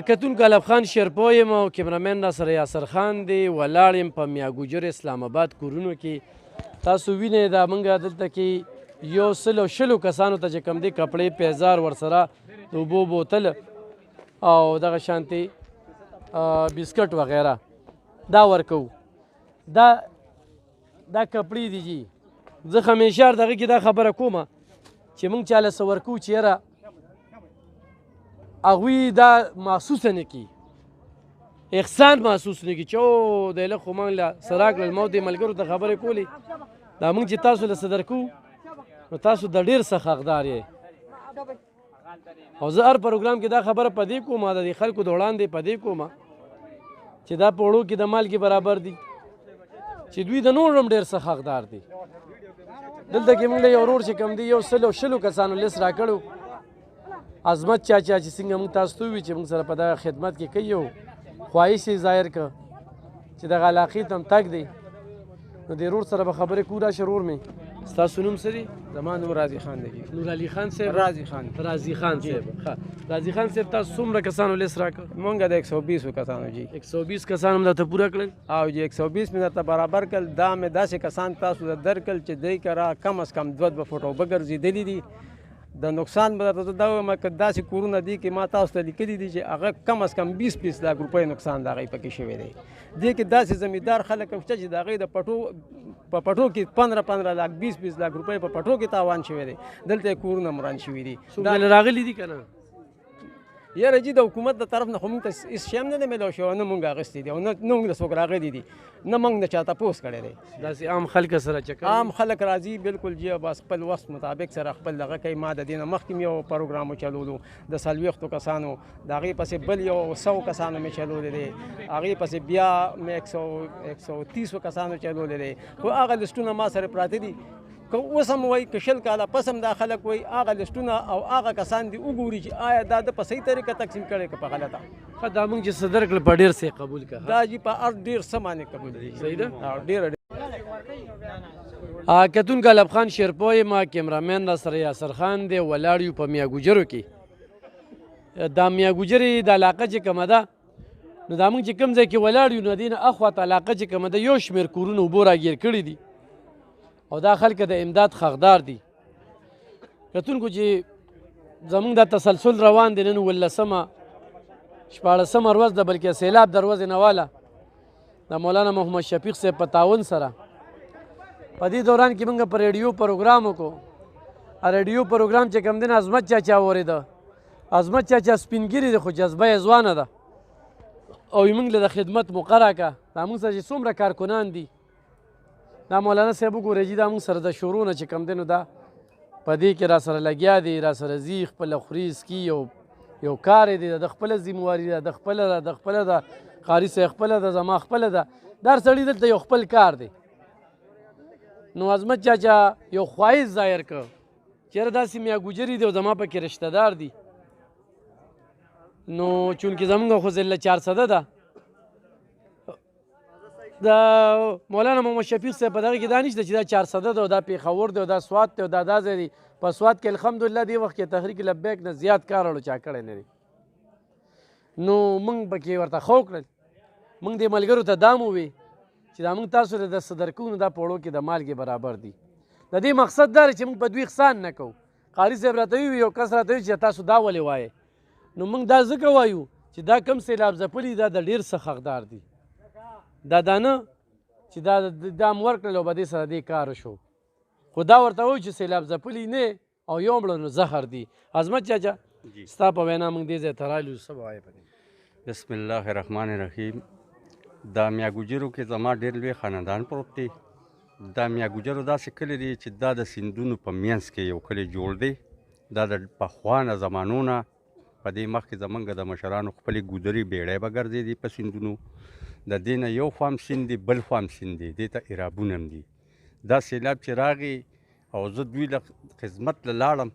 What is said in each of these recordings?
کتونکو علب خان شیرپو یم او کیمرامین راسره یاسر خان دی ولاړ یم په میاں ګجر اسلام آباد کورونو کې تاسو وینئ دا موږ دلته کې 120 کسانو ته چې کوم دی کپړې پیزار ورسره د اوبو بوتل او دغه شانتې بسکټ وغیره دا ورکوو دا کپړې دي جي زه همیشه دغه کې دا خبره کومه چې موږ چاله څه ورکوو چې یاره هغوی دا محسوسه نه کړي احسان محسوس نه کړي چې او دی لږ خو موږ له څه راکړل ما دې ملګرو ته خبرې کولې دا موږ چې تاسو له څه درکوو نو تاسو د ډېر څه حقدار یې او زه هر پروګرام کې دا خبره په دې کومه د دې خلکو د وړاندې په دې کومه چې دا په وړو کې د مالګې برابر دي چې دوی د نور هم ډېر څه حقدار دي دلته کې موږ له یو ورور چې کوم دی 120 کسانو لیست راکړو عظمت چاچا چې څنګه موږ تاسو ته ووي چې موږ سره په دغه خدمت کې کوي او خواهش یې ظاهر کړه چې دغه علاقې ته هم تګ دی نو د ورور سره به خبرې کوو راشه ورور مې ستاسو نوم څه دی؟ زما نور راضي خان دی. نور علي خان صاحب؟ راضي خان. راضي خان صاحب. ښه راضي خان صاحب تاسو څومره کسانو لیست راکړ؟ مونږ د 120 کسانو جی 120 کسانو مې درته پوره کړل؟ او جی 120 مې درته برابر کړل دا مې داسې کسان تاسو ته درکړل چې دی کرا کم از کم 2 فوټو اوبه ګرځېدلي دي د نقصان به درته دا وایم که داسې کورونه دي کې ما تاسو ته لیکلي دي چې هغه کم از کم 20 لاک روپۍ نقصان د هغې پکې شوی دی دې کې داسې زمیندار خلک شته چې د هغې د په پټو کې 15 لاک 20 لاک روپۍ په پټو کې تاوان شوی دی دلته یې کورونه مران شوي دي څوک راغلي دي که نه؟ یاره جي د حکومت د طرف نه خو موږ ته هېڅ شی هم نه دی میلاو شوی نه موږ اخیستی دي او نه موږ له څوک راغلي دي نه موږ د چا تپوس کړی دی داسې عام خلک سره چکر عام خلک راځي بالکل جي بس خپل وخت مطابق سره خپل دغه کوي ما د دې نه مخکې مې یو پروګرام چلولو د 40 کسانو د هغې پسې بل یو 100 کسانو مې چلولی دی هغې پسې بیا مې 130 کسانو چلولی دی خو هغه لسټونه ما سره پراته دي که اوس هم وایي که 20 کاله پس هم دا خلک وایي هغه لسټونه او هغه کسان دي وګوري چې آیا دا د په صحیح طریقه تقسیم کړی که په غلطه ښه دا موږ چې څه درکړل په ډېر څه قبول کړه دا جي په هر ډېر څه باندې قبول دي صحیح ده ډېر کتونکو علب خان شیرپو یم کیمرامین راسره یاسر خان دی ولاړ یو په میاں ګجرو کې دا میاں ګجرې د علاقه چې کومه ده نو دا موږ چې کوم ځای کې ولاړ یو نو دې نه اخواته علاقه چې کومه ده یو شمېر کورونه اوبو راګیر کړي دي او دا خلک د امداد حقدار دي کتونکو چې زموږ دا تسلسل روان دی نن 18مه 14مه ورځ ده بلکې سیلاب د ورځې نه واله د مولانا محمد شفیق صاحب په تعاون سره په دې دوران کې موږ په ریډیو پروګرام وکړو ریډیو پروګرام چې کوم دی نه عظمت چاچا اورېده عظمت چاچا سپینګیري دی خو جذبه یې ځوانه ده او موږ له د خدمت مقرره کړه دا موږ سره چې څومره کارکنان دي دا مولانا صاحب وګورئ جي دا موږ سره د شروع نه چې کوم دی نو دا په دې کې را سره لګیا دي را سره ځي خپله خوري څکي یو کار یې دی د خپله ذمواري ده د خپله ده د خپله ده قاري صاحب خپله ده زما خپله ده دا هر سړي دلته یو خپل کار دی نو عظمت چاچا یو خواهش ظاهر کړ چې یاره داسې میاں ګجري دی او زما پکې رشته دار دي نو چونکې زمونږ خو ضلع 400 ده د مولانا محمد شفیق صاحب په دغه کې دا نشته چې دا 400 ده او دا پېښور دی او دا سوات دی او دا ځای دی په سوات کې الحمدلله دې وخت کې تحریک لبیک نه زیات کار اړو چا کړی نه دی نو موږ پکې ورته خو کړل موږ دې ملګرو ته دا ووی چې دا موږ تاسو له د څه درکوو نو دا په وړو کې د مالګې برابر دي د دې مقصد دا دی چې موږ په دوی احسان نه کوو قاري صاحب راته ووي یو کس راته ووي چې تاسو دا ولې وایې نو موږ دا ځکه وایو چې دا کم سیلاب ځپلي دا د ډېر څه حقدار دي دا نه چې دا م ورکړل او به دې سره دې کار شو خو دا ورته وایو چې سیلاب ځپلي نه او یو مړه نو زهر دي عظمت چاچا ستا په وینا موږ دې ځای ته رالو څه به وایې په دې بسم الله الرحمن الرحیم دا میاں ګجرو کې زما ډېر لوی خاندان پروت دی دا میاں ګجرو داسې کلی دی چې دا د سیندونو په منځ کې یو کلی جوړ دی دا د پخوانه زمانو نه په دې مخکې زمونږ د مشرانو خپلې ګودري بیړۍ به ګرځېدي په سیندونو د دې نه یو خوا هم سیند دی بل خوا هم سیند دی دې ته ایرابونه هم دي دا سیلاب چې راغی او زه دوی له خدمت له لاړم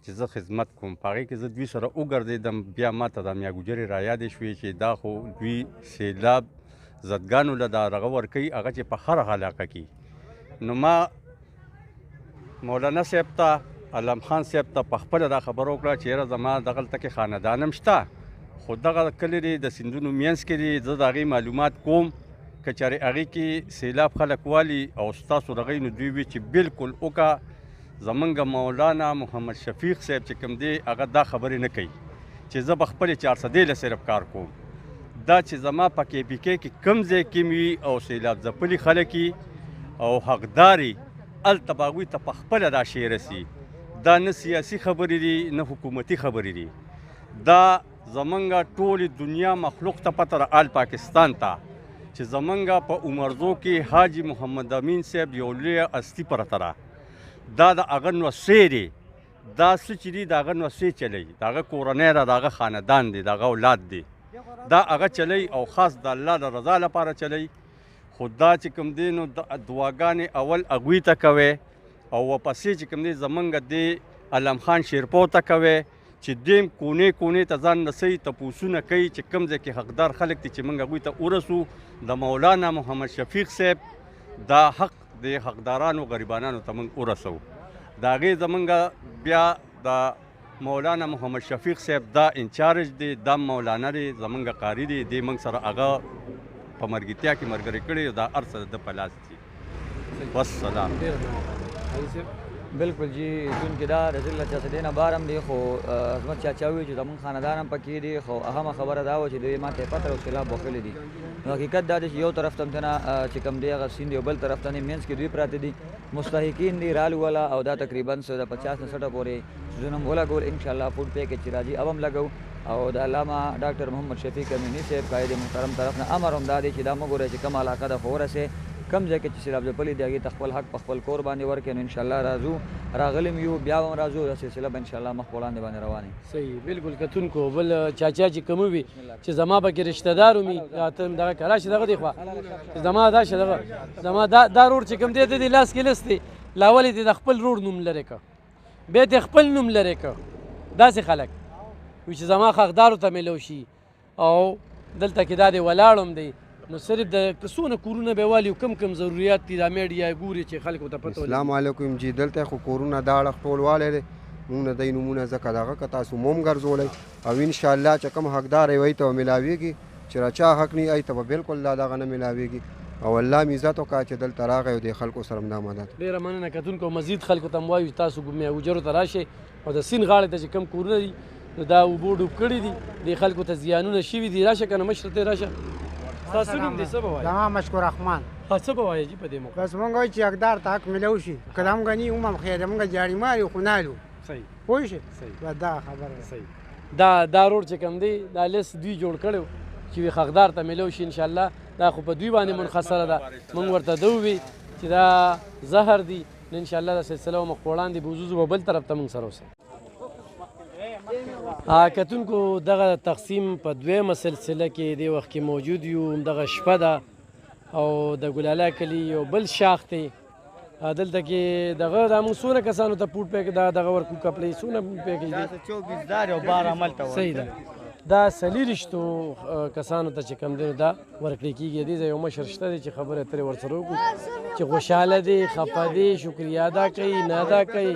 چې زه خدمت کوم په هغې کې زه دوی سره وګرځېدم بیا ما ته د میاں ګجرې رایادې شوې چې دا خو دوی سیلاب زدګانو له دا دغه ورکوي هغه چې په هر علاقه کې نو ما مولانا صاحب ته علم خان صاحب ته په خپله دا خبره وکړه چې یاره زما دغلته کې خاندان هم شته خو دغه کلي دی د سیندونو منځ کې دي زه د هغې معلومات کوم که چېرې هغې کې سیلاب خلک والي او ستاسو رغی نو دوی وي چې بلکل وکړه زمونږ مولانا محمد شفیق صاحب چې کوم دی هغه دا خبرې نه کوي چې زه به خپلې 400 له صرف کار کوم دا چې زما په KPK کې کوم ځای کې وي او سیلاب ځپلي خلک او حقداري هلته به هغوی ته په خپله دا شی رسي دا نه سیاسي خبرې دي نه حکومتي خبرې دي دا زمونږ ټولې دنیا مخلوق ته پته ده آل پاکستان ته چې زمونږ په عمرزو کې حاجي محمد امین صاحب یو لویه هستي پرته ده دا د هغه نوسې دی دا څه چې دي د هغه نوسې چلی د هغه کورنۍ ده د هغه خاندان دی د هغه اولاد دی دا هغه چلی او خاص د الله د رضا لپاره چلی خو دا چې کوم دی نو دعاګانې اول هغوی ته کوئ او ورپسې چې کوم دی زمونږ دی علم خان شیرپو ته کوئ چې دیم کونې کونې ته ځان رسوي تپوسونه کوي چې کوم ځای کې حقدار خلک دي چې موږ هغوی ته ورسو د مولانا محمد شفیق صاحب دا حق د حقدارانو غریبانانو ته موږ ورسو د هغې زمونږ بیا د مولانا محمد شفیق صاحب دا انچارج دی دا مولانا دی زمونږ قاري دی دی موږ سره هغه په مرګتیا کې ملګري کړي دا هر څه د په لاس دي والسلام بالکل جی چونکې دا رسول الله چا څه نه بار هم دی خو عظمت چاچا وي چې زمونږ خاندان هم پکې دي خو اهمه خبره دا وه چې دوی ما ته پته او سیلاب وښلي دي نو حقیقت دا دی چې یو طرف ته هم نه چې کوم دی هغه سیند یو بل طرف ته نه منځ کې دوی پراته دي مستحقین دي رالو والا او دا تقریبا 50 نه 60 پورې سیزونه هم ولګول انشاءالله فوډ پیکج چې راځي او هم لګو او د علامه ډاکټر محمد شفیق امینی صاحب قائد محترم طرف نه امر هم دا دی چې دا مه ګورئ چې کوم علاقه ده خو ورسې کم ځای کې چې سیلاب ځپلي دي هغې ته خپل حق په خپل کور باندې ورکړي نو انشاءالله راځو راغلي یو بیا به هم راځو دا سلسله به انشاءالله مخ په وړاندې باندې روانې صحیح بالکل کتونکو بل چاچا چې کوم وي چې زما پکې رشته دار ومي ته دغه که راشي دغه دی خوا زما دا شه دغه زما دا روډ چې کوم دی د دې لاس کې لس دی لاول یې د خپل روډ نوم لرې که بیا یې خپل نوم لرې که داسې خلک وي چې زما حقدارو ته میلو شي او دلته کې دا دی ولاړم دی نو صرف د څونه کورونه به والي کم کم ضرورت دي دا میډیا ګوري چې خلکو ته پته السلام علیکم جی دلته خو کورونه دا اړخ ټول والی دی موږ نه دی نومونه ځکه دغه که تاسو موم ګرځولی او انشاءالله چې کوم حقدار یې وی ته به میلاویږي چې را چا حق نه ای ته به بالکل دا دغه نه میلاویږي او الله مې عزت وکړه چې دلته راغی او د خلکو سره هم دا مدد ډېره مننه کتونکو مزید خلکو ته م وایو تاسو میاګوجرو ته راشئ او د سیند غاړې ته چې کم کورونه دي نو دا اوبو ډوب کړي دي دې خلکو ته زیانونه شوي دي راشه که نه مشره ته راشه تاسو نوم دې څه به وایي زما مشکور رحمان څه به وایي جي په دې موقع بس مونږ وایو چې حقدار ته حق میلو شي که د همغه نه وي هم خیر دی مونږ جاړي ماري خو نالو صحیح پوه شئ صحیح بس دا خبره ده صحیح دا روډ چې کوم دی دا لیست دوی جوړ کړی چې وي حقدار ته میلو شي انشاءالله دا خو په دوی باندې منحصره ده مونږ ورته ده ووي چې دا زهر دی نو انشاءالله دا سلسله مخ په وړاندې بوزوزو به بل طرف ته مونږ سره اوسئ کتونکو دغه تقسیم په دویمه سلسله کې دې وخت کې موجود یو دغه شپه ده او د ګلاله کلي یو بل شاخ دی دلته کې دغه دا موږ څونه کسانو ته پوټ پیک دغه ورکو کپړې څونه پیکج دی 24 دار او 12 عمل ته صحیح ده دا څلېرویشتو کسانو ته چې کوم دی دا ورکړې کېږي دې ځای یو مشر شته دی چې خبرې اترې ورسره وکړو چې خوشحاله دی خفه دی شکریه ادا کوي نه ادا کوي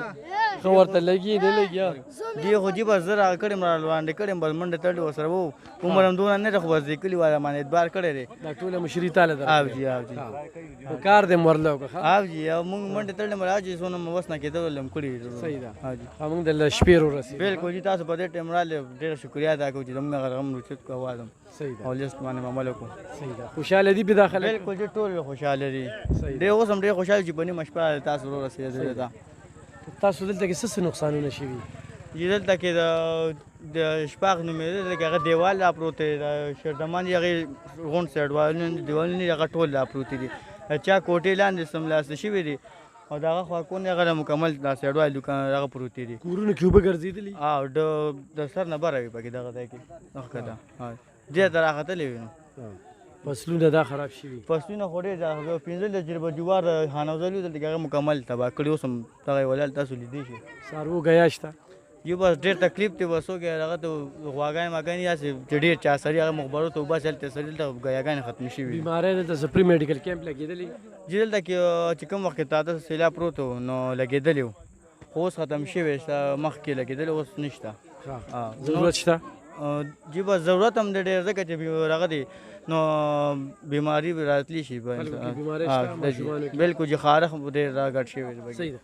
ښه ورته لګي نه لګي دی خو جي بس زه راغ کړم را وړاندې کړم بس منډه تړلې ورسره وو عمر هم دونه نه ده خو بس دې کلي والا باندې اعتبار کړی دی دا ټوله مشري تاله ده او جي او جي خو کار دې م ورله وکړه او جي او موږ منډه تړلې مو راځي څونه مو وس نه کېدل هم کړي صحیح ده او جي موږ د شپې ورسېږو بالکل جي تاسو په دې ټایم راغلې ډېره شکریه ادا کوم چې زموږ غم روچت کو اوازم صحیح ده او لیست باندې عمل وکړو صحیح ده خوشحاله دي به دا خلک بالکل جي ټول خوشاله دي صحیح ډېر اوس هم ډېر خوشاله چې په نیمه شپه تاسو ورسېدل دا تاسو دلته کې څه نقصانونه شوي جي دلته کې د شپاغ نومې دلته کې هغه دیوال را پروت دی د شردمان هغې غونډ سایډ دیوالونه هغه ټول را پروتې دي چا کوټې لاندې سملاسته شوي دي او د هغه خواکونه هغه مکمل دا سایډ والي دوکان هغه پروتې دي کورونه کې اوبه ګرځېدلي او د سر نه بره وي پکې دغه ځای کې ښکته دې ته راختلې وي نو فصلونه دا خراب شوي فصلونه خو ډېر 15 جریبه جوار خانوزلي دلته کې هغه مکمل تباه کړي اوس هم دغه ولال تاسو لیدی شي څاروو ګیا شته یو بس ډېر تکلیف دی بسو کې هغه ته غواګانې ماګانې داسې چې ډېر چا سړي هغه مخبرو ته اوبه هلته سړي دلته ګیاګانې ختمې شوي بیماری دلته څه پري میډیکل کیمپ لګېدلی چې دلته کې چې کوم وخت کې تاته سیلاب پروت و نو لګېدلی و خو اوس ختم شوی مخکې لګېدل اوس نشته ضرورت شته جی بس ضرورت هم دی ډېر ځکه چې هغه دی نو بیماري به راتلی شي بلکل چې خارخ ډېر راګډ شوی دی صحیح ده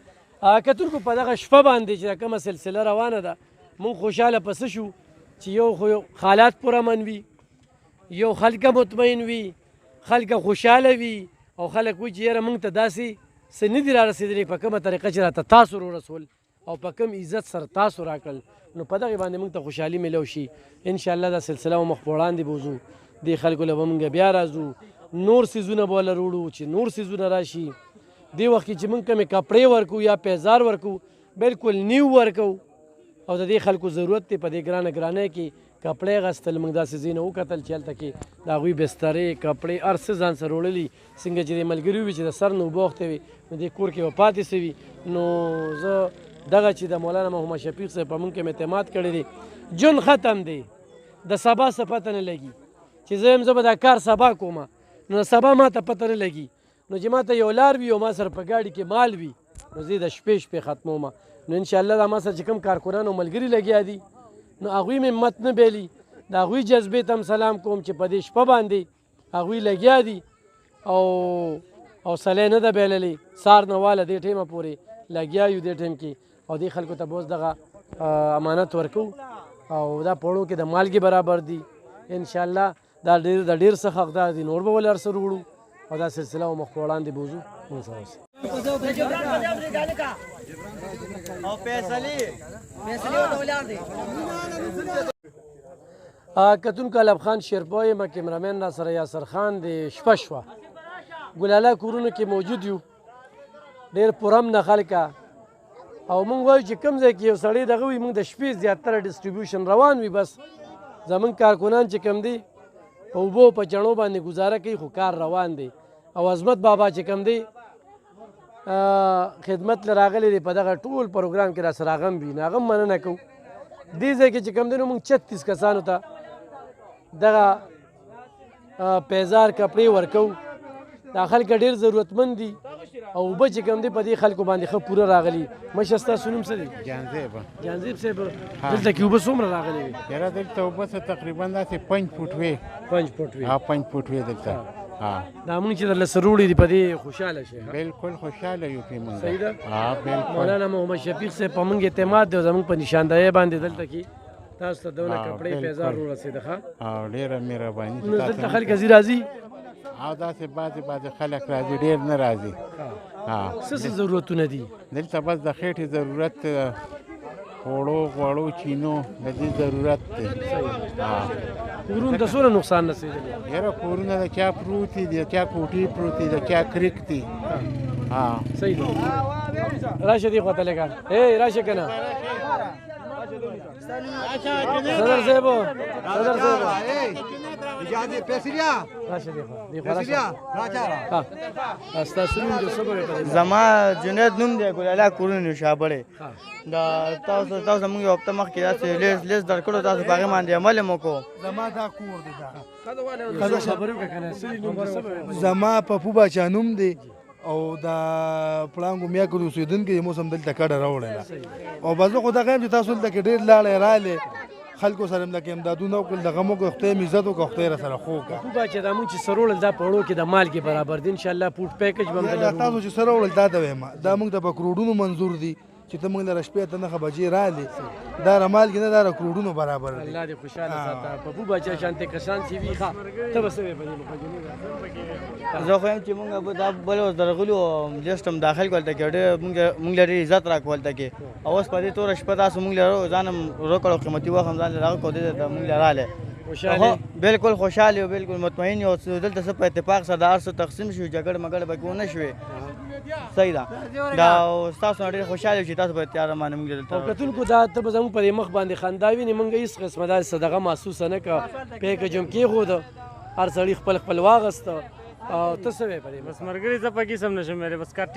کتونکو په دغه شپه باندې چې کومه سلسله روانه ده مونږ خوشحاله پسه شو چې یو خو حالات پرامن وي یو خلک مطمئن وي خلک خوشحاله وي او خلک وایي چې یاره مونږ ته داسې څه نه دي رارسېدلي په کومه طریقه چې راته تاسو رسول او په کوم عزت سره تاسو راکړل نو په دغې باندې موږ ته خوشحالي میلو شي انشاءالله دا سلسله به مخ په وړاندې بوځو دې خلکو له به موږ بیا راځو نور څیزونه به له وروړو چې نور څیزونه راشي دې وخت کې چې موږ کومې کپړې ورکو یا پیزار ورکو بلکل نیو ورکو او د دې خلکو ضرورت دی په دې ګرانۍ کې کپړې اخیستل موږ داسې ځای نه وکتل چې هلته کې د هغوی بسترې کپړې هر څه ځان سره وړلي څنګه چې د ملګري وي چې د سر نه اوبه اوښتې وي نو دې کور کې به پاتې سوي نو زه دغه چې د مولانا محمد شفیق صاحب په موږ کې اعتماد کړی دی جون ختم دی د سبا څه پته نه لګي چې زه یم زه به دا کار سبا کوم نو سبا ما ته پته نه لګي نو چې ما ته یو لار وي او ما سره په ګاډي کې مال وي نو زه د شپې ختموم نو انشاءالله دا ما سره چې کوم کارکنان او ملګري لګیا دي نو هغوی مې مت نه بیلي د هغوی جذبې ته هم سلام کوم چې په دې شپه باندې هغوی لګیا دي او حوصله نه ده بایللې سار نه واله دې ټیمه پورې لګیا یو دې ټیم کې او دې خلکو ته به اوس دغه امانت ورکو او دا پړو کې د مالګې برابر دي انشاءالله دا د ډېر څه حقدار دي نور به ولې هر څه وړو او دا سلسله به مخ په وړاندې بوځو موږ سره اوسئ کتونکو علب خان شیرپا یم کیمرامین را سره یاسر خان د شپه شوه ګلاله کورونو کې موجود یو ډېر پرامنه خلکه او موږ وایو چې کوم ځای کې یو سړی دغه وي موږ د شپې زیاتره ډسټریبیوشن روان وي بس زموږ کارکنان چې کوم دی په اوبو په چڼو باندې ګزاره کوي خو کار روان دی او عظمت بابا چې کوم دی خدمت له راغلی دی په دغه ټول پروګرام کې را سره هغه هم وي نو هغه هم مننه کوو دې ځای کې چې کوم دی نو موږ 36 کسانو ته دغه پیزار کپړې ورکوو دا خلک ډېر ضرورتمند دي او اوبه چې کوم دی په دې خلکو باندې ښه پوره راغلي مشه ستاسو نوم څه دی جانزیب صاحب دلته کې اوبه څومره راغلې وي یاره دلته اوبه څه تقریبا داسې 5 فوټ وې 5 فوټ وي 5 فوټ وې دلته دا موږ چې درله سره وړي دي په دې خوشحاله شي بلکل خوشحاله یو پرې موږ صحیح ده بلکل مولانا محمد شفیق صاحب په موږ اعتماد دی او زموږ په نشاندهۍ باندې دلته کې تاسو ته دونه کپړې پیزار ورسېده ښه ډېره مهرباني نو دلته خلک ځي راځي او داسې بعضې خلک راځي ډېر نه راځي څه ضرورتونه دي دلته بس د خېټې ضرورت خوړو غوړو چینو د دې ضرورت دی کورونو ته څومره نقصان رسېدلی یاره کورونه د چا پروت دي د چا کوټې پروت دي د چا کریک دي صحیح ده راشه دې خواته لږه راشه که نه صدر صاحب زما جنید نوم دی ګلاله کورونه شابړې دا تاسو موږ یو هفته مخکې داسې لیست درکړو تاسو په هغې باندې عمل یې وکړو زما دا کور دی زما پپو باچا نوم دی او دا پړانګو میا کې اوسېدونکي موسم دلته کډه راوړله او بس زه خو دغه یم چې تاسو دلته کې ډېر لاړې رالې خلکو سره هم لکه امدادونه وکړل دغه مو خدای م عزت وکړه خدای را سره خو وکړه پپو باچا دا مونږ چې سره وړل دا په وړو کې د مالګې برابر دي انشاءالله پوټ پیکج به هم تاسو چې سره وړل دا ته وایم دا مونږ ته په کروړونو منظور دي چې ته موږ له شپې ته 9 بجې رالې دا رمال کې نه دا کروڑونو برابر دی الله دې خوشاله ساته پپو بچا شانته کسان چې وی ښه ته به سوي بنې مخجنې زه خو هم چې موږ دا بل اوس درغلو لیستم داخل کولته کې موږ لري عزت را کولته کې اوس په دې تور شپه تاسو موږ لرو ځانم روکړو قیمتي وخت هم ځان راغ کو دې ته موږ لراله خوشاله بالکل خوشاله او بالکل مطمئن یو دلته څه په اتفاق سره دار څه تقسیم شو جګړه مګړه به کو نه شوي صحیح ده دا تاسو ډېر خوشاله شئ تاسو به تیار مانه موږ دلته او کتونکو دا ته به زموږ پر مخ باندې خنداوي نه موږ هیڅ قسمه دا صدقه محسوسه نه کا پیکجم کې خو ده هر سړی خپل واغسته او ته څه وې پرې بس مرګري زه پکې سم نشم مې بس کار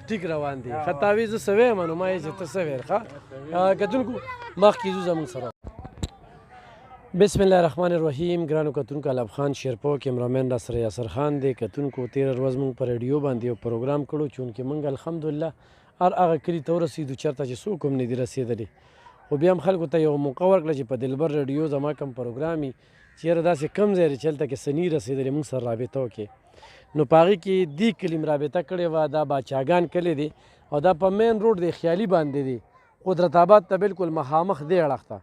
ټیک روان دي خطاوي زه څه وې منو ما یې ته څه وې ښه کتونکو مخ کې زموږ سره بسم الله الرحمن الرحیم ګرانو کتونکو علب خان شیرپو کیمرامین را سره یاسر خان دی کتونکو 13 ورځ موږ په ریډیو باندې یو پروګرام کړو چونکې موږ الحمدلله هر هغه کلي ته ورسېدو چېرته چې څوک هم نه دي رسېدلي خو بیا هم خلکو ته یو موقع ورکړه چې په دلبر رادیو زما کوم پروګرام وي چې یاره داسې کم ځای دی چې هلته کې څه نه رسېدلي موږ سره رابطه وکړې نو په هغې کې دې کلي م رابطه کړې وه دا باچاګان کلی دی او دا په مین روډ دی خیالي باندې دی قدرت آباد ته بالکل مخامخ دی اړخ ته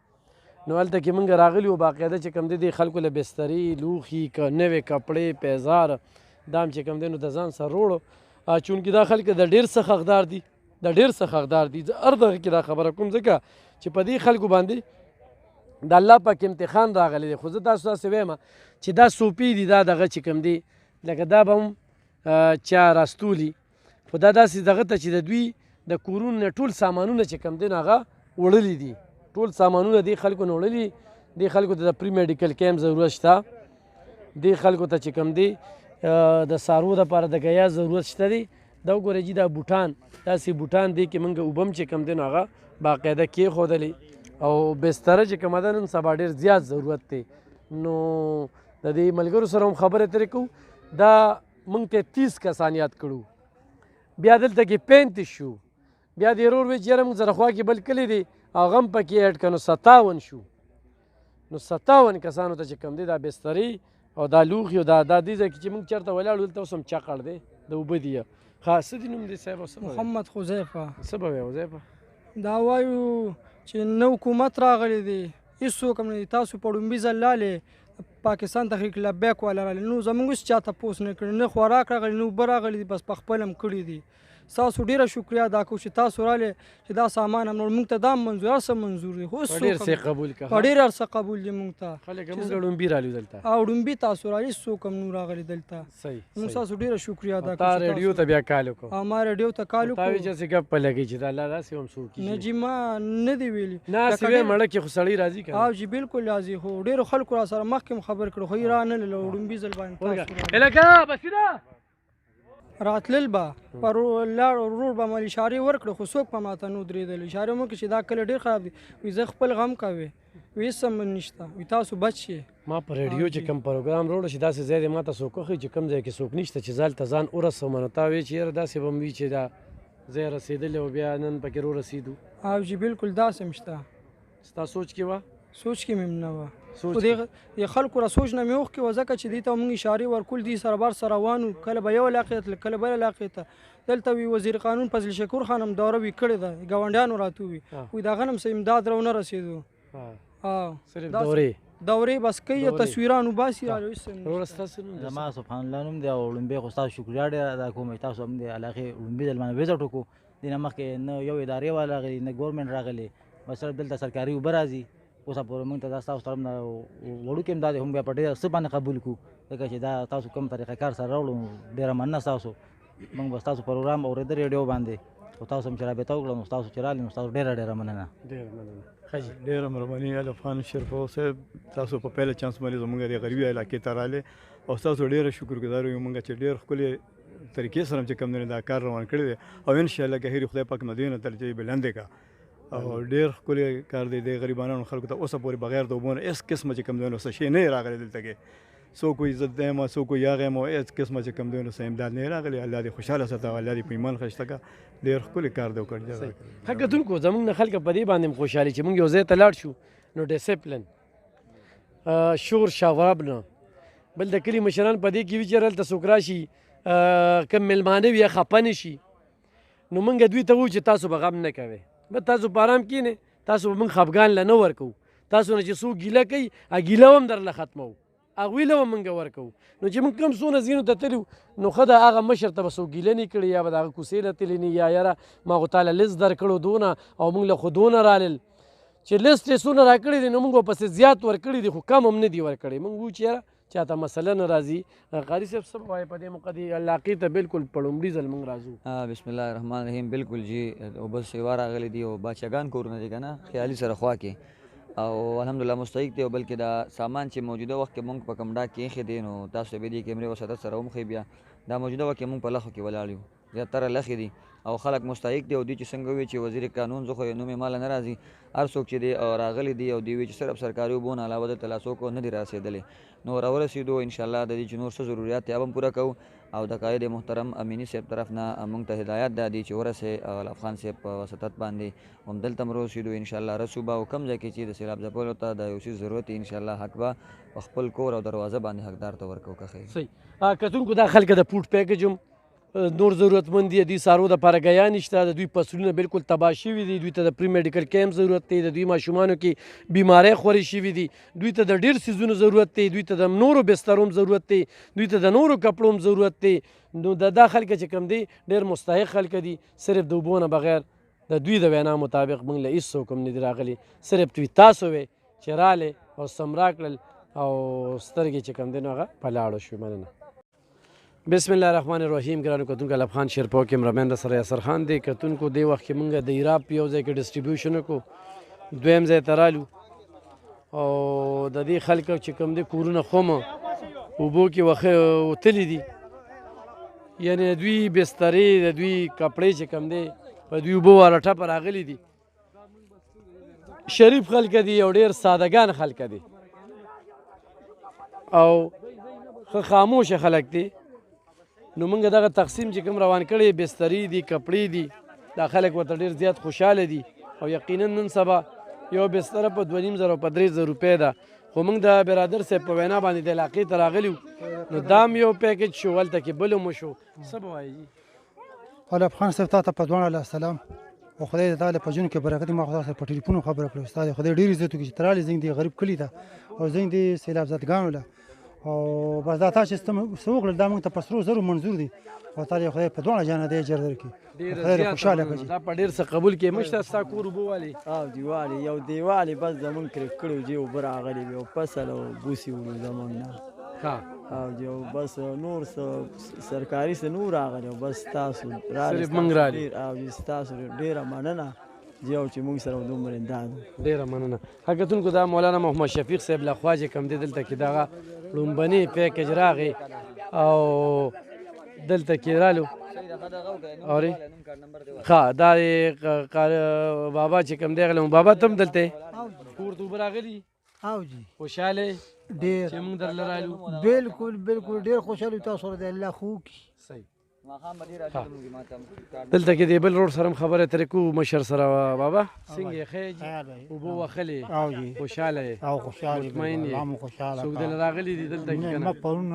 نو هلته کې موږ راغلي وو باقاعده چې کوم دی د خلکو له بسترې لوښي نوې کپړې پیزار دا هم چې کوم دی نو د ځان سره روړو چونکې دا خلک د ډېر څه حقدار دي د ډېر څه حقدار دي زه هر دغه کې دا خبره کوم ځکه چې په دې خلکو باندې د الله پاک امتحان راغلی دی خو زه تاسو داسې وایم چې دا صوفي دي دا دغه چې کوم دی لکه دا به هم چا راستولي خو دا داسې دغه ته چې د دوی د کورونو نه ټول سامانونه چې کوم دی نو هغه وړلي دي ټول سامانونه دې خلکو نه وړلي دې خلکو ته د پري میډیکل کیمپ ضرورت شته دې خلکو ته چې کوم دی د څاروو دپاره د ګیا ضرورت شته دی دا وګورئ جي دا بوټان داسې بوټان دی کې موږ اوبه هم چې کوم دی نو هغه باقاعده کېښودلې او بستره چې کومه ده نن سبا ډېر زیات ضرورت دی نو د دې ملګرو سره هم خبرې ترې کوو دا موږ ته 30 کسان یاد کړو بیا دلته کې 35 شو بیا د ورور وی چې یاره موږ سره خوا کې بل کلی دی هغه هم پکې اډ کړه نو 57 شو نو 57 کسانو ته چې کوم دی دا بسترې او دا لوښي او دا دې ځای کې چې موږ چېرته ولاړو دلته اوس هم چقړ دی د اوبه دي ښه څه دي نوم دی صاحب محمد حذیفه څه به وایې حذیفه دا وایو چې نو حکومت راغلی دی هېڅوک هم نه دي تاسو په ړومبي ځل لالې پاکستان تحریک لبیک والا راغلی نو زموږ هېڅ چا تپوس نه کړي نه خوراک راغلی نه اوبه راغلي دي بس په خپل هم کړي دي ستاسو ډېره شکریا ادا کوو چې تاسو راغلې چې دا سامان هم نور موږ ته دا منظور هر څه منظور دی خو ډېر څه قبول کړه په ډېر هر څه قبول دي موږ ته خلک موږ ړومبي رالو دلته او ړومبي تاسو رالي څوک هم نور راغلي دلته صحیح موږ ستاسو ډېره شکریا ادا کوو تا ریډیو ته بیا کال وکړو او ما ریډیو ته کال وکړو تا وایي چې هسې ګپ په لګي چې دا الله داسې هم څوک نه جي ما نه دي ویلي نه هسې وی مړه کې خو سړی راځي که او جي بالکل راځي خو ډېرو خلکو را سره مخکې خبر کړو خو یې را نه لله ړومبي ځل باندې راتلل به پر روډ به مال اشارې ورکړو خو څوک په ماته نو درېدل اشارې مو چې دا کله ډېر خراب دي وي زه خپل غم کوي وي هېڅ هم نشته وي تاسو بچ شئ ما په ریډیو چې کوم پروګرام راوړو چې داسې ځای دی ما ته څوک وښیي چې کوم ځای کې څوک نشته چې ځان ته ځان ورسوم نو تا وایې چې یاره داسې به م وي چې دا ځای رسېدلی او بیا نن پکې رسېدو او جي بالکل داسې هم شته ستا سوچ کې وه سوچ کې مې هم نه وه خو د خلکو را سوچ نه مې اوښکې وه ځکه چې دې ته موږ اشارې ورکول دي سره بار سره روان وو کله به یو علاقې ته کله بل علاقې ته دلته وي وزیر قانون فضل شکور خان هم دوره وي کړې ده ګاونډیانو راته وي وایي د هغه نه هم څه امداد راونه رسېدو دورې بس کوي تصویران وباسي زما سبحان الله نوم دی او ړومبی خو ستاسو شکریا ډېره ادا کوم چې تاسو هم د علاقې ړومبي ځل باندې وزټ وکړو دې نه مخکې نه یو ادارې والا راغلي نه ګورمنټ راغلی بس صرف دلته سرکاري اوبه راځي اوسه پورې موږ ته دا ستاسو طرف نه وړوکی امداد هم بیا په ډېر څه باندې قبول کړو ځکه چې دا تاسو کوم طریقه کار سره راوړو ډېره مننه ستاسو موږ به ستاسو پروګرام اورېده ریډیو باندې او تاسو هم چې رابطه وکړه نو ستاسو چې رالي نو ستاسو ډېره مننه ډېره مهرباني الفان شرفو صاحب تاسو په پیله چانس باندې زموږ د غریبي علاقې ته راغلې او ستاسو ډېره شکرګزار یو موږ چې ډېر ښکلې طریقې سره چې کوم دا کار روان کړی دی او انشاءالله که هیر خدای پاک مدینه درجه بلندې کا او ډېر ښکلی کار دی د غریبانو خلکو ته اوسه پورې بغیر د اوبو نه هېڅ قسمه چې کوم دی نو څه شی نه راغلی دلته کې څوک وایي زه دا یم څوک وایي هغه یم هېڅ قسمه چې کوم دی نو څه امداد نه راغلی الله دې خوشحاله ساته الله دې په ایمان ښایسته کړه ډېر ښکلی کار دی وکړ ښه کتونکو زموږ نه خلک په دې باندې هم خوشحالي چې موږ یو ځای ته لاړ شو نو ډسپلن شور شواب نه بل د کلي مشران په دې کې وي چې هلته څوک راشي کوم میلمانه وي خفه نه شي نو موږ دوی ته وایو چې تاسو به غم نه کوئ به تاسو په ارام کښېنئ تاسو به موږ خفګان له نه ورکوو تاسو نه چې څوک ګیله کوي ګیله هم درله ختموو هغوی له به موږ ورکوو نو چې موږ کوم څونه ځینو ته تللي نو ښه ده هغه مشر ته به څوک ګیله نه کړي یا به د هغه کوڅې له تللي نه یا یاره ما خو تاله لیست درکړو دونه او موږ له خو دونه رالل چې لیست یې څونه راکړي دي نو موږ ورپسې زیات ورکړي دي خو کم هم نه دي ورکړي موږ وایو چې یاره چاته مسله نه راځي قاري صاحب څه به وایي په دې موقع دې علاقې ته بالکل په لومړي ځل موږ راځو بسم الله الرحمن الرحیم بالکل جی اوبه سیوا راغلي دي او باچاګان کورونه دي که نه خیالي سره خوا کې او الحمدلله مستحق دی او بلکې دا سامان چې موجوده وخت کې موږ په کمډا کې ایښی دی نو تاسو به دې کیمرې وساتت سره ومښئ بیا دا موجوده وخت کې موږ په لخو کې ولاړ یو زیاتره لخې دي او خلک مستحق دي او دوی چې څنګه وي چې وزیر قانون زه خو یې نوم یې ماله نه راځي هر څوک چې دی راغلی دي او دوی وي چې صرف سرکاري اوبو نه علاوه دلته لا څوک نه دي راسېدلي نو راورسېدو انشاءالله د دې چې نور څه ضرورت دی هغه هم پوره کوو او د قاید محترم امینی صاحب طرف نه موږ ته هدایت دا دی چې ورسې افغان صاحب په وسطت باندې هم دلته هم ورسېدو انشاءالله رسو به او کوم ځای کې چې د سیلاب ځپلو ته د یو څیز ضرورت انشاءالله حق به په خپل کور او دروازه باندې حقدار ته ورکوو که خیر صحیح کتونکو دا خلک د فوډ پیکج هم نور ضرورتمند دي دوی څارو دپاره ګیا نشته د دوی فصلونه بالکل تباه شوي دي دوی ته د پري میډیکل کیمپ ضرورت دی د دوی ماشومانو کې بیماری خورې شوي دي دوی ته د ډېر څیزونو ضرورت دی دوی ته د نورو بسترو هم ضرورت دی دوی ته د نورو کپړو هم ضرورت دی نو دا خلک چې کوم دي ډېر مستحق خلک دي صرف د اوبو نه بغیر د دوی د وینا مطابق موږ له هېڅ هم نه دي راغلي صرف دوی تاسو وې چې رالې او سمرا کړل او سترګې چې کوم دی نو هغه په لاړو شوې مننه بسم الله الرحمن الرحیم ګرانو کتونکو الافغان شیرپو کې کیمرامین د سره یاسر خان دی کتونکو دی وخت کې موږ د ایراب په یو ځای کې ډسټریبیوشن وکړو دویم ځای ته رالو او د دې خلکو چې کوم دی کورونه خومه اوبو کې وتلي دي یعنی دوی بسترې د دوی کپړې چې کوم دی په دوی اوبو والا ټپه راغلي دي شریف خلک دي او ډېر سادهګان خلک دي او ښه خاموشه خلک دي نو موږ دغه تقسیم چې کوم روان کړی بسترې دي کپړې دي دا خلک ورته ډېر زیات خوشحاله دي او یقینا نن سبا یو بستره په 2500 په 3000 روپۍ ده خو موږ د برادر صاحب په وینا باندې د علاقې ته راغلي نو دا هم یو پیکج شو هلته کې بل هم شو څه به وایي الافغان صاحب تا ته په دواړه علیه السلام او خدای د تعالی په ژوند کې برکت ما خدای سره په ټلیفون خبره کړې استاد خدای ډېر عزت وکړي چې ترالې زنګ دی غریب کلی ته او زنګ دی سیلاب زدګانو له او بس دا تاسو څه وکړل دا موږ ته په سرو زرو منظور دي او تعالی خدای په دواړه جانه دی اجر درکړي خدای خوشاله کړي دا په ډېر څه قبول کې مشته ستا کور اوبه والي او دیوالي یو دیوالي بس زمونږ کرې کړو چې اوبه راغلي وي او فصل او بوسي وړو زمونږ نه او جو بس نور سرکاري څه نور راغلی او بس تاسو صرف موږ رالي او ستاسو ډېره مننه یو چې موږ سره دومره امداد ډېره مننه حقیقتونکو دا مولانا محمد شفیق صاحب لخوا چې کوم دی دلته کې دغه لومبني پیکج راغی او دلته کې رالو اوري ښه دا بابا چې کوم دی غلی بابا ته هم دلته کور ته اوبه راغلي او جی خوشحاله ډېر چې موږ درله رالو بالکل بالکل ډېر خوشحاله تاسو سره دی الله خو کړي صحیح دلته کې دی بل روډ سره هم خبرې ترې کوو مشر سره بابا څنګه یې ښه جي اوبه وښلې او جی خوشحاله یې او خوشحاله مطمئن یې هم خوشحاله څوک دلته راغلي دي دلته کې که نه پرون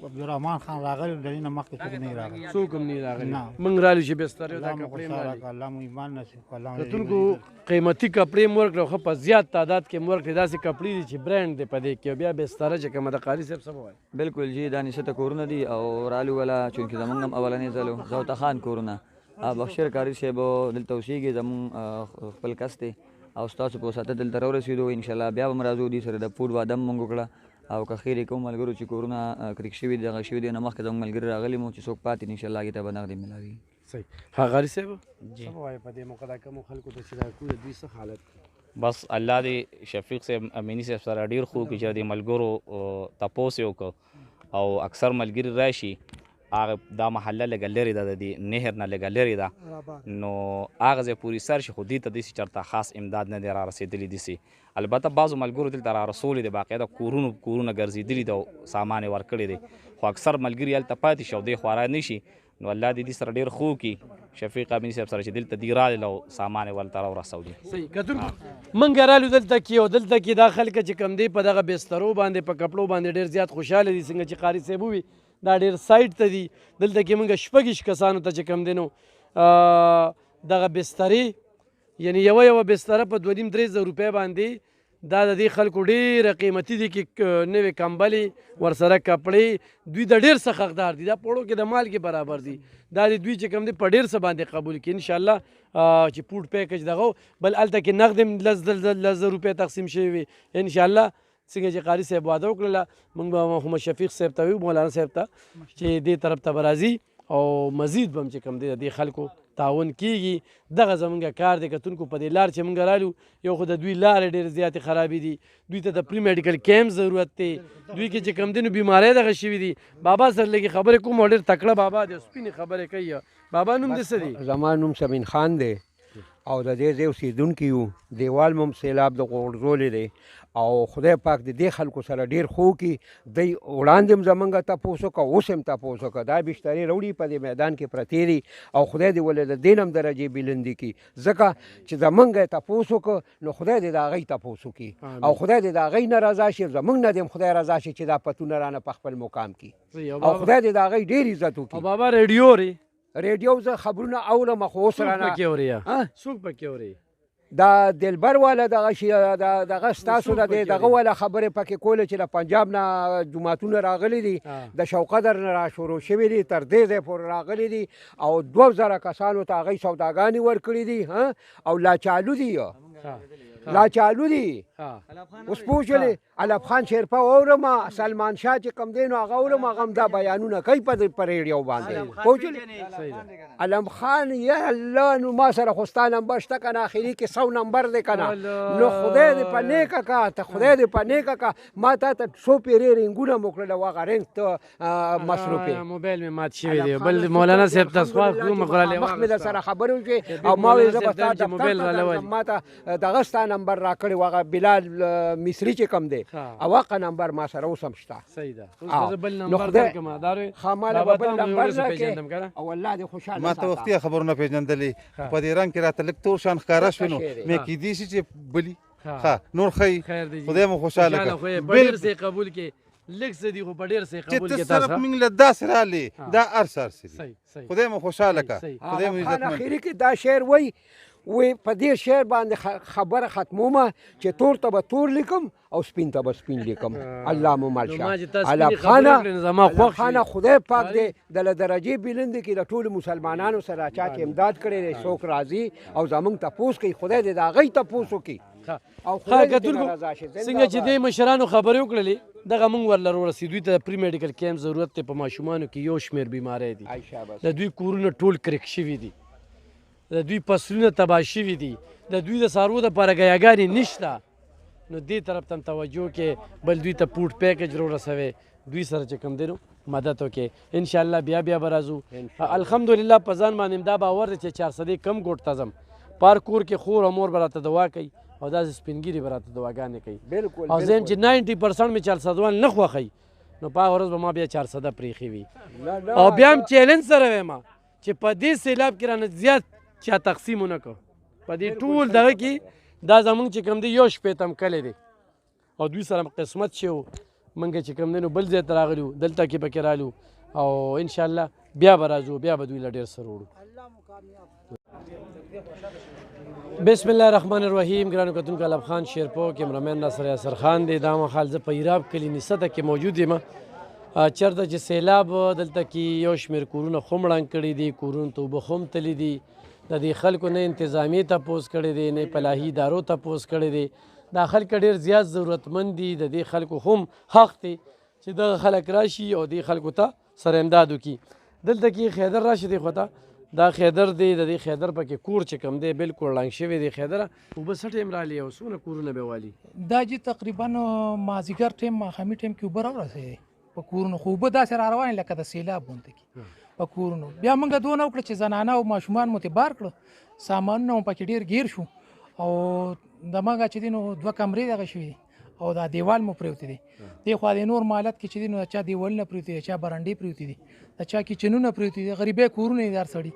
عبدالرحمن خان راغلی د دې نه مخکې څوک نه راغلی څوک هم نه راغلي موږ رالو چې بسترې او دا کپړې هم رالي الله مو ایمان نصیب کړه کتونکو قیمتي کپړې هم ورکړه خو په زیات تعداد کې هم ورکړې داسې کپړې دي چې برانډ دی په دې کې بیا بستره چې کومه د قاري صاحب څه به وایي بالکل جی دا نشته کورونه دي او رالو والا چونکې زمونږ هم اولنې ځل و زوته خان کورونه بخشر کاري صاحب دلته اوسېږي زمونږ خپل کس دی او ستاسو په وساته دلته راورسېدو انشاءالله بیا به هم راځو دوی سره د فوډ واده هم مونږ وکړه او که خیر یې کوم ملګرو چې کورونه کرک شوي دي دغه شوي دي نه مخکې زموږ ملګري راغلي مو چې څوک پاتې دي انشاءالله هغې ته به نغدې میلاوي صحیح ها غاري صاحب څه به وایې په دې موقع دا کومو خلکو ته چې دا کوو د دوی څه حالت بس الله دې شفیق صاحب امینی صاحب سره ډېر خو کړي چې د ملګرو تپوس یې وکړو او اکثر ملګري راشي هغه دا محله لږه لرې ده د دې نهر نه لږه لرې ده نو هغه ځای پورې سر شي خو دې ته داسې چېرته خاص امداد نه دی را رسېدلی داسې البته بعضو ملګرو دلته را رسولي دی باقاعده کورونه ګرځېدلي دي او سامان یې ورکړی دی خو اکثر ملګري هلته پاتې شي او دې خورا نه شي نو الله دې دې سره ډېر ښه وکړي شفیق امیني صاحب سره چې دلته دې رالل او سامان یې ورته راورسولي صحیح کتونکو موږ رالو دلته کې او دلته کې دا خلک چې کوم دی په دغه بسترو باندې په کپړو باندې ډېر زیات خوشحاله دي څنګه چې قاري صاحب ووي دا ډېر سایډ ته دي دلته کې موږ شپږ کسانو ته چې کوم دی نو دغه بسترې یعنی یوه بستره په 2500 روپۍ باندې دا د دې خلکو ډېره قیمتي دي کې نوې کمبلې ورسره کپړې دوی د ډېر څه حقدار دي دا پوړو کې د مالګې برابر دي دا د دوی چې کوم دی په ډېر څه باندې قبول کړي انشاءالله چې فوډ پیکج دغه بل هلته کې نغد هم 10,000 روپۍ تقسیم شوي وي انشاءالله څنګه چې قاري صاحب واده وکړله موږ به محمد شفیق صاحب ته ویو مولانا صاحب ته چې دې طرف ته به راځي او مزید به هم چې کوم دی د دې خلکو تعاون کیږي دغه زمونږ کار دی کتونکو په دې لار چې مونږ رالو یو خو د دوی لارې ډېرې زیاتې خرابې دي دوی ته د پری میډیکل کیمپ ضرورت دی دوی کې چې کوم دی نو بیماری دغه شوي دي بابا سره لږې خبرې کوم او ډېر تکړه بابا دی سپینې خبرې کوي بابا نوم دې څه دی زما نوم سمین خان دی او د دې ځای اوسېدونکي یو دیوال مو هم سیلاب د غورځولی دی او خدای پاک د دې خلکو سره ډېر ښه وکړي دی وړاندې هم زمونږ تپوس وکړه اوس هم تپوس وکړه دا بشترې راوړي په دې میدان کې پرتې دي او خدای دې ولې د دې نه هم درجې بلندې کړي ځکه چې زمونږ یې تپوس وکړه نو خدای دې د هغوی تپوس وکړي او خدای دې د هغوی نه رضا شي زمونږ نه دې هم خدای رضا شي چې دا پتونه رانه په خپل مقام کړي او خدای دې د هغوی ډېر عزت وکړي بابا ریډیو ریډیو زه خبرونه اورم خو اوس رانه څوک پکې اوري څوک پکې اوري دا دلبر والا دغه شي دغه ستاسو د دغه والا خبرې پکې کوله چې د پنجاب نه جوماتونه راغلي دي د شوقدر نه را شروع شوي دي تر دې ځای پورې راغلي دي او 2000 کسانو ته هغوی سوداګانې ورکړي دي او لاچالو دي لاچالو دي اوس پوه شولې علب خان شیرپا اورم سلمان شاه چې کوم دی نو هغه اورم هغه هم دا بیانونه کوي په ریډیو باندې پوه شولې علم خان یا الله نو ما سره خو ستا نمبر شته که نه اخري کې 100 نمبر دی که نه نو خدای دې په نیکه کا ته خدای دې په نیکه کا ما تا ته څو پیرې رنګونه مو کړل او هغه رنګ ته مصروف یې موبایل مې مات شوی دی بل مولانا صاحب ته سوال کوم مخ مې در سره خبرې وشوې او ما ویل زه به ستا دفتر ته ما ته دغه ستا نمبر راکړی و هغه بلال مصري چې کوم دی او هغه نمبر ما سره اوس هم شته صحیح ده اوس بل نمبر درکړم دا خاماله به بل نمبر راکړې او الله دې خوشحاله ما ته وختي خبرونه پیژندلې په دې رنګ کې راته لږ تور شان ښکاره شوې نو مې کیدای شي چې بلي نور ښایي خدای مو خوشحاله کړه ډېر سې قبول کې لږ څه دي خو په ډېر سې قبول کې تاسو صرف موږ له داسې رالې دا ارسر خدای مو خوشحاله کړه خدای مو عزت اخري کې دا شعر وایي وی په دې شعر باندې خبره ختمومه چې تور ته به تور لیکم او سپین ته به سپین لیکم الله مو مال شه علب خانه خدای پاک دې د درجې بلند کې د ټولو مسلمانانو سره چا چې امداد کړی دی څوک راځي او زمونږ تپوس کوي خدای دې د هغوی تپوس وکړي او خدای دې رضا شي څنګه چې دې مشرانو خبرې وکړلې دغه موږ ورله ورسېدو دوی ته د پری میډیکل کیمپ ضرورت دی په ماشومانو کې یو شمېر بیماری دي د دوی کورونه ټول کرک شوي دي د دوی فصلونه تباه شوي دي د دوی د څاروو دپاره ګیاګانې نشته نو دې طرف ته هم توجه کې بل دوی ته پوټ پیکج راورسوي دوی سره چې کوم دی نو مدد وکړي انشاءالله بیا به راځو الحمدلله په ځان باندې دا باور دی چې 400 کم ګوټ ته ځم پار کور کې خور او مور به راته دعا کوي او داسې سپینګیري به راته دعاګانې کوي او زه یم چې 90% مې 400 نه خوښوي نو په هغه ورځ به ما بیا 400 پرېښې وي او بیا هم چیلنج سره وایم چې په دې سیلاب کې رانه زیات چا تقسیم ونه کړو په دې ټول دغه کې دا زمونږ چې کوم دی یو شپېتم کلی دی او دوی سره قسمت چې و موږ چې کوم دی نو بل ځای ته راغلي وو دلته کې پکې رالو او انشاءالله بیا به راځو بیا به دوی له ډېر سره وړو بسم الله الرحمن الرحیم ګرانو کتونکو علب خان شیرپو کیمرامین ناصر یاسر خان دی دا مهال زه په ایراب کلي نسته کې موجود یم چېرته چې سیلاب دلته کې یو شمېر کورونه خو مړنګ کړي دي کورونو ته اوبه خو هم تللي دي د دې خلکو نه انتظامیې تپوس کړی دی نه فلاحي ادارو تپوس کړی دی دا خلک ډېر زیات ضرورتمند دي د دې خلکو هم حق دی چې دغه خلک راشي او دې خلکو ته سره امداد وکړي دلته کې خیدر راشي دی خو ته دا خیدر دی د دې خیدر پکې کور چې کوم دی بالکل ړنګ شوی دی خیدره اوبه څه ټایم رالي او څومره کورونه به والي دا چې تقریبا مازدیګر ټایم ماښامي ټایم کې اوبه راورسېدې په کورونو خو اوبه داسې را روانې لکه د سیلاب غوندې کې په کورونو بیا موږ دونه وکړه چې زنانه او ماشومان مو ترې بار کړه سامانونه مو پکې ډېر ګیر شو او دماغه چې دی نو 2 کمرې دغه شوي دي او دا دیوال مو پرېوتی دی دې خوا د نور مالت کې چې دی نو د چا دیوالونه پرېوتي دي چا برنډې پرېوتي دي د چا کچنونه پرېوتي دي غریبۍ کورونه یې دار سړي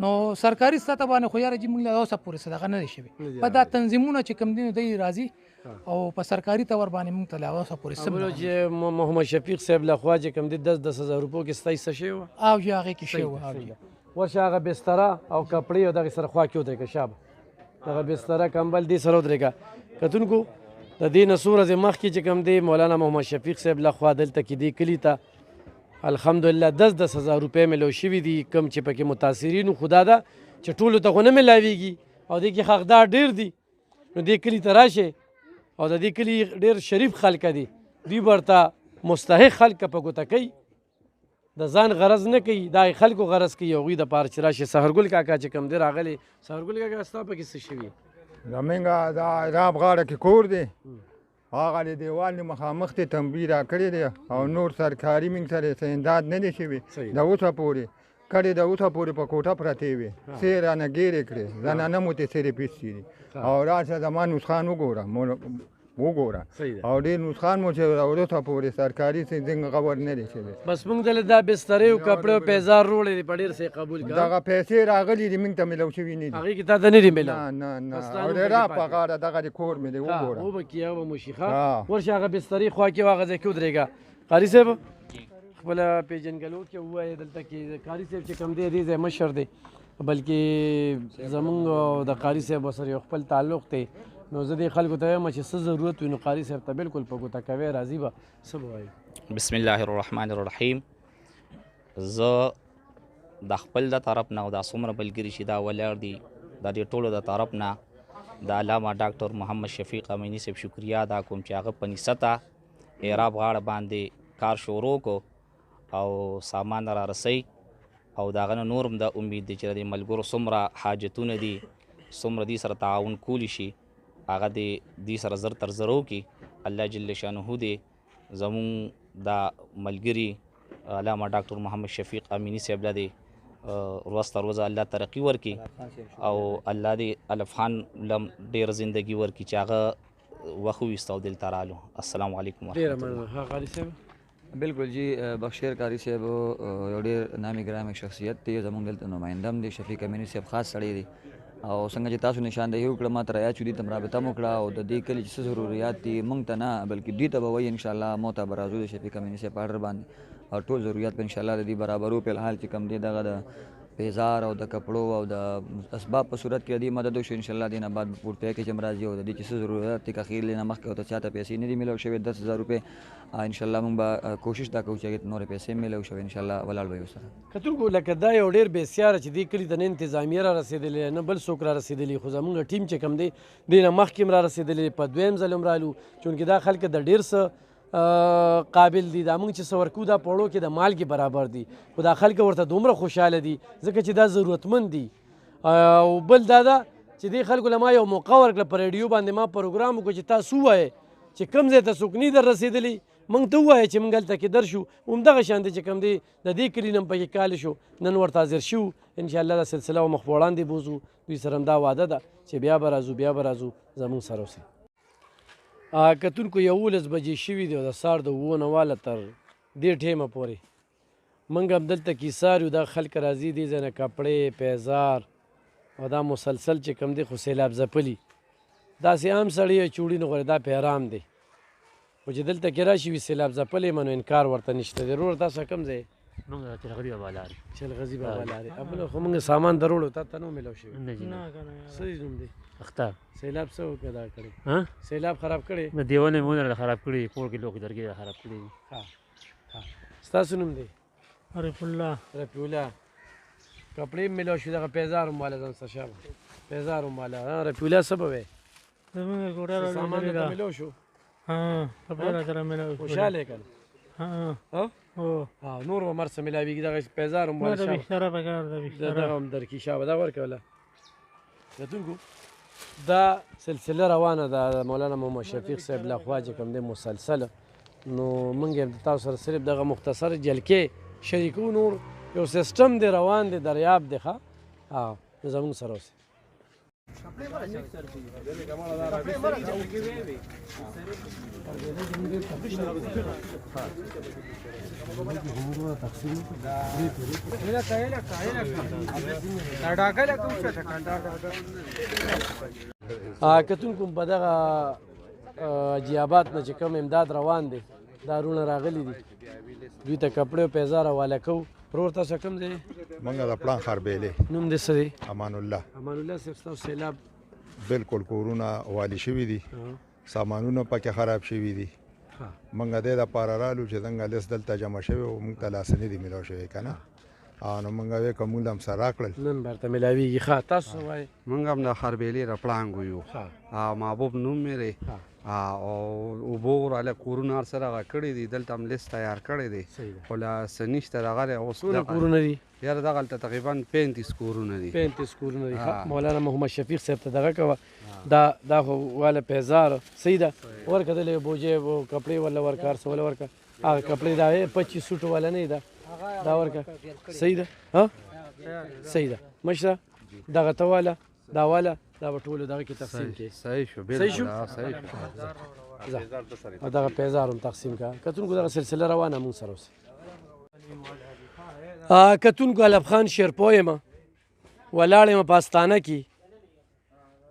نو سرکاري سطح باندې خو یاره چې موږ له اوسه پورې څه دغه نه دی شوي په دا تنظیمونه چې کوم دي نو دی راځي او په سرکاري تور باندې موږ ته له اوسه پورې څه چې محمد شفیق صاحب لخوا چې کوم دي 10,000 روپو کې ستاسو څه شوی وه او چې هغې کې شوی وه ورشه هغه بستره او کپړې او دغې سره خوا کې ودرېږه شابه دغه بستره کمبل دې سره ودرېږه کتونکو د دې نه څو ورځې مخکې چې کوم دی مولانا محمد شفیق صاحب لخوا دلته کې دې کلي ته الحمدلله 10,000 روپۍ میلو شوي دي کم چې پکې متاثرینو خدا ده چې ټولو ته خو نه میلاویږي او دې کې حقدار ډېر دي نو دې کلي ته راشئ او د دې کلي ډېر شریف خلک دي دوی ورته مستحق خلک په ګوته کوي د ځان غرض نه کوي دا خلکو غرض کوي هغوی دپاره چې راشي سحرګل کاکا چې کوم دی راغلی سحرګل کاکا ستا پکې څه شوي زمونږ دا راب غاړه کې کور دی هغه د دیوال نه مخامخ ته تنبیه را کړې دی او نور سرکاري موږ سره څه امداد نه دی شوي د اوسه پورې کړې د اوسه پورې په کوټه پرتې وې څې رانه ګیرې کړې زنانه مو ته څېرې پیسې دي او راشه زما نسخان وګوره او ډېر نسخان مو چې وروسته پورې سرکاري څه څنګه خبر نه دی شوی بس موږ دلته دا بسترې او کپړې او پیزار روړې دي په ډېر څه قبول کړه دغه پیسې راغلي دي موږ ته میلاو شوي نه دي هغې کې تا ته نه دي میلاو نه او د را په غاړه دغه د کور مې دی وګوره او به کیا به مو شي ښه ورشه هغه بسترې خوا کې هغه ځای کې ودرېږه قاري صاحب خپله پېژنګلو کې ووایې دلته کې قاري صاحب چې کوم دی دې ځای مشر دی بلکې زمونږ د قاري صاحب سره یو خپل تعلق دی نو زه دې خلکو ته وایم چې څه ضرورت وي نو قاري صاحب ته بالکل په ګوته کوی راځي به څه به وایي بسم الله الرحمن الرحیم زه د خپل د طرف نه او دا څومره ملګري چې دا ولاړ دي د دې ټولو د طرف نه د علامه ډاکټر محمد شفیق امینی صاحب شکریا ادا کوم چې هغه په نسته اعراب غاړه باندې کار شروع کو او سامان را رسي او د هغه نه نور هم د امید دی چې د ملګرو څومره حاجتونه دي څومره دې سره تعاون کولی شي هغه دې سره زر تر زر وکړي الله جل شانه دې زمونږ دا ملګري علامه ډاکټر محمد شفیق امینی صاحب له دې ورځ تر ورځه الله ترقي ورکړي او الله دې الف خان لم ډېر زندګي ورکړي چې هغه وخت وویست او دلته رالو السلام علیکم ورحمة الله قاري صاحب بالکل جی بخشیر قاری صاحب یو ډېر نامي ګرامي شخصیت دی زموږ دلته نماینده هم دی شفیق امینی صاحب خاص سړی دی او څنګه چې تاسو نشاندهي وکړه ما ته رایاد شو دي ته رابطه مو کړه او د دې کلي چې څه ضرورت دي موږ ته نه بلکې دوی ته به وایي انشاءالله مو ته به راځو د شفیق امیني صاحب په اډر باندې او ټول ضرورت به انشاءالله د دې برابرو په الحال چې کوم دی دغه د پیزار او د کپړو او د اسباب په صورت کې د مدد وشو انشاءالله دینه بعد پور پې کې چې مرাজি او د دې چې څه ضرورت دی اخیر لنه مخکې او ته چاته پیسې نه دي ملو شوی 10000 روپے انشاءالله موږ به کوشش دا کوو چې نور پیسې ملو شوی انشاءالله ولاړ به وسره کتونکو لکه دا یو ډېر بېسیاره چې دې کلي ته نه انتظامیه را رسېدلې نه بل څوک را رسېدلي خو زموږ ټیم چې کوم دی دې نه مخکې هم را رسېدلې په دویم ځل هم رالو چونکې دا خلک د ډېر څه قابل دي دا موږ چې څه ورکو دا پوړو کې د مالګې برابر دي خو دا خلک ورته دومره خوشحاله دي ځکه چې دا ضرورتمند دي او بل دا ده چې دې خلکو له ما یو موقع ورکړه په ریډیو باندې ما پروګرام وکړو چې تاسو ووایئ چې کوم ځای ته څوک نه در رسېدلی موږ ته ووایه چې موږ هلته کې در شو همدغه شان دی چې کوم دی د دې کلي نه هم پکې کال شو نن ورته حاضر شو انشاءالله دا سلسله مخ په وړاندې بوځو دوی سره هم دا واده ده چې بیا به راځو زموږ سره اوسئ کتونکو 11 بجې شوي دي او د سهار د 9 واله تر دې ټیمه پورې موږ هم دلته کیسار یو دا خلک راځي دې ځای نه کپړې پیزار او دا مسلسل چې کوم دی خو سیلاب ځپلي داسې عام سړی چوړي نه غواړي دا پیرام دی خو چې دلته کې راشي وي سیلاب ځپلی منو انکار ورته نشته دی رور تاسو کوم ځای موږ چلغزي بابا لارې چلغزي بابا لارې ابله خو موږ سامان دروړو تا ته نه میلاو شوي نه جی څه نوم دی اختر سیلاب څه وکړه دا کړی سیلاب خراب کړی د دیوالونه مونږ خراب کړي کور کې لوګي درګي خراب کړي ستاسو نوم دی رفیع الله کپړې میلاو شو دغه پیزار هم والا ځان سره شابه پیزار هم والا رفیع الله څه به وی زموږ کوټه سامان ته میلاو شو خبره سره میلاو خوشحاله یې کنه نور به مرسه میلاویږي دغه پیزار هم والا شابه دغه هم درکي شابه دا ورکوله کتونکو دا سلسله روانه ده د مولانا محمد شفیق صاحب لخوا چې کوم دی مسلسله نو موږ هم د تاسو سره صرف دغه مختصر جلکې شریکو نور یو سیستم دی روان دی دریاب دی ښه زموږ سره اوسئ کتونکو په دغه جیابات نه چې کوم امداد روان دی دا رونه راغلي دي دوی ته کپړې او پیزار حواله کوو ورور تاسو کوم ځای موږ د پړان خربېلې نوم دې څه دی امان الله صاحب ستاسو سیلاب بالکل کورونه والي شوي دي سامانونه پکې خراب شوي دي موږ دې دپاره رالو چې څنګه لس دلته جمع شوي او موږ ته لاسه نه دي میلاو شوي که نه نو موږ وی که موږ هم سره راکړل نن به ورته میلاویږي ښه تاسو وایئ موږ هم د خربېلې رپړانګو یو محبوب نوم مې دی او اوبه راله کورونه هر سره هغه کړي دي دلته هم لیست تیار کړی دی خو لا څه نشته راغلی اوس څونه کورونه دي یاره دغه هلته تقریبا 35 کورونه دي 35 کورونه دي مولانا محمد شفیق صاحب ته دغه کوه دا خو واله پیزار صحیح ده ورکه دلې بوجې کپړې ولا ورکه هر څه ولا ورکه هغه کپړې دا 25 سوټ والا نه ده دا ورکه صحیح ده ها صحیح ده مشره دغه ته واله دا واله دا به ټولو دغه کې تقسیم کړي صحیح شو صحیح شو دغه پیزار هم تقسیم کا کتونکو دغه سلسله روانه مونږ سره اوس کتونکو علب خان شیرپو یم ولاړ یم په استانه کې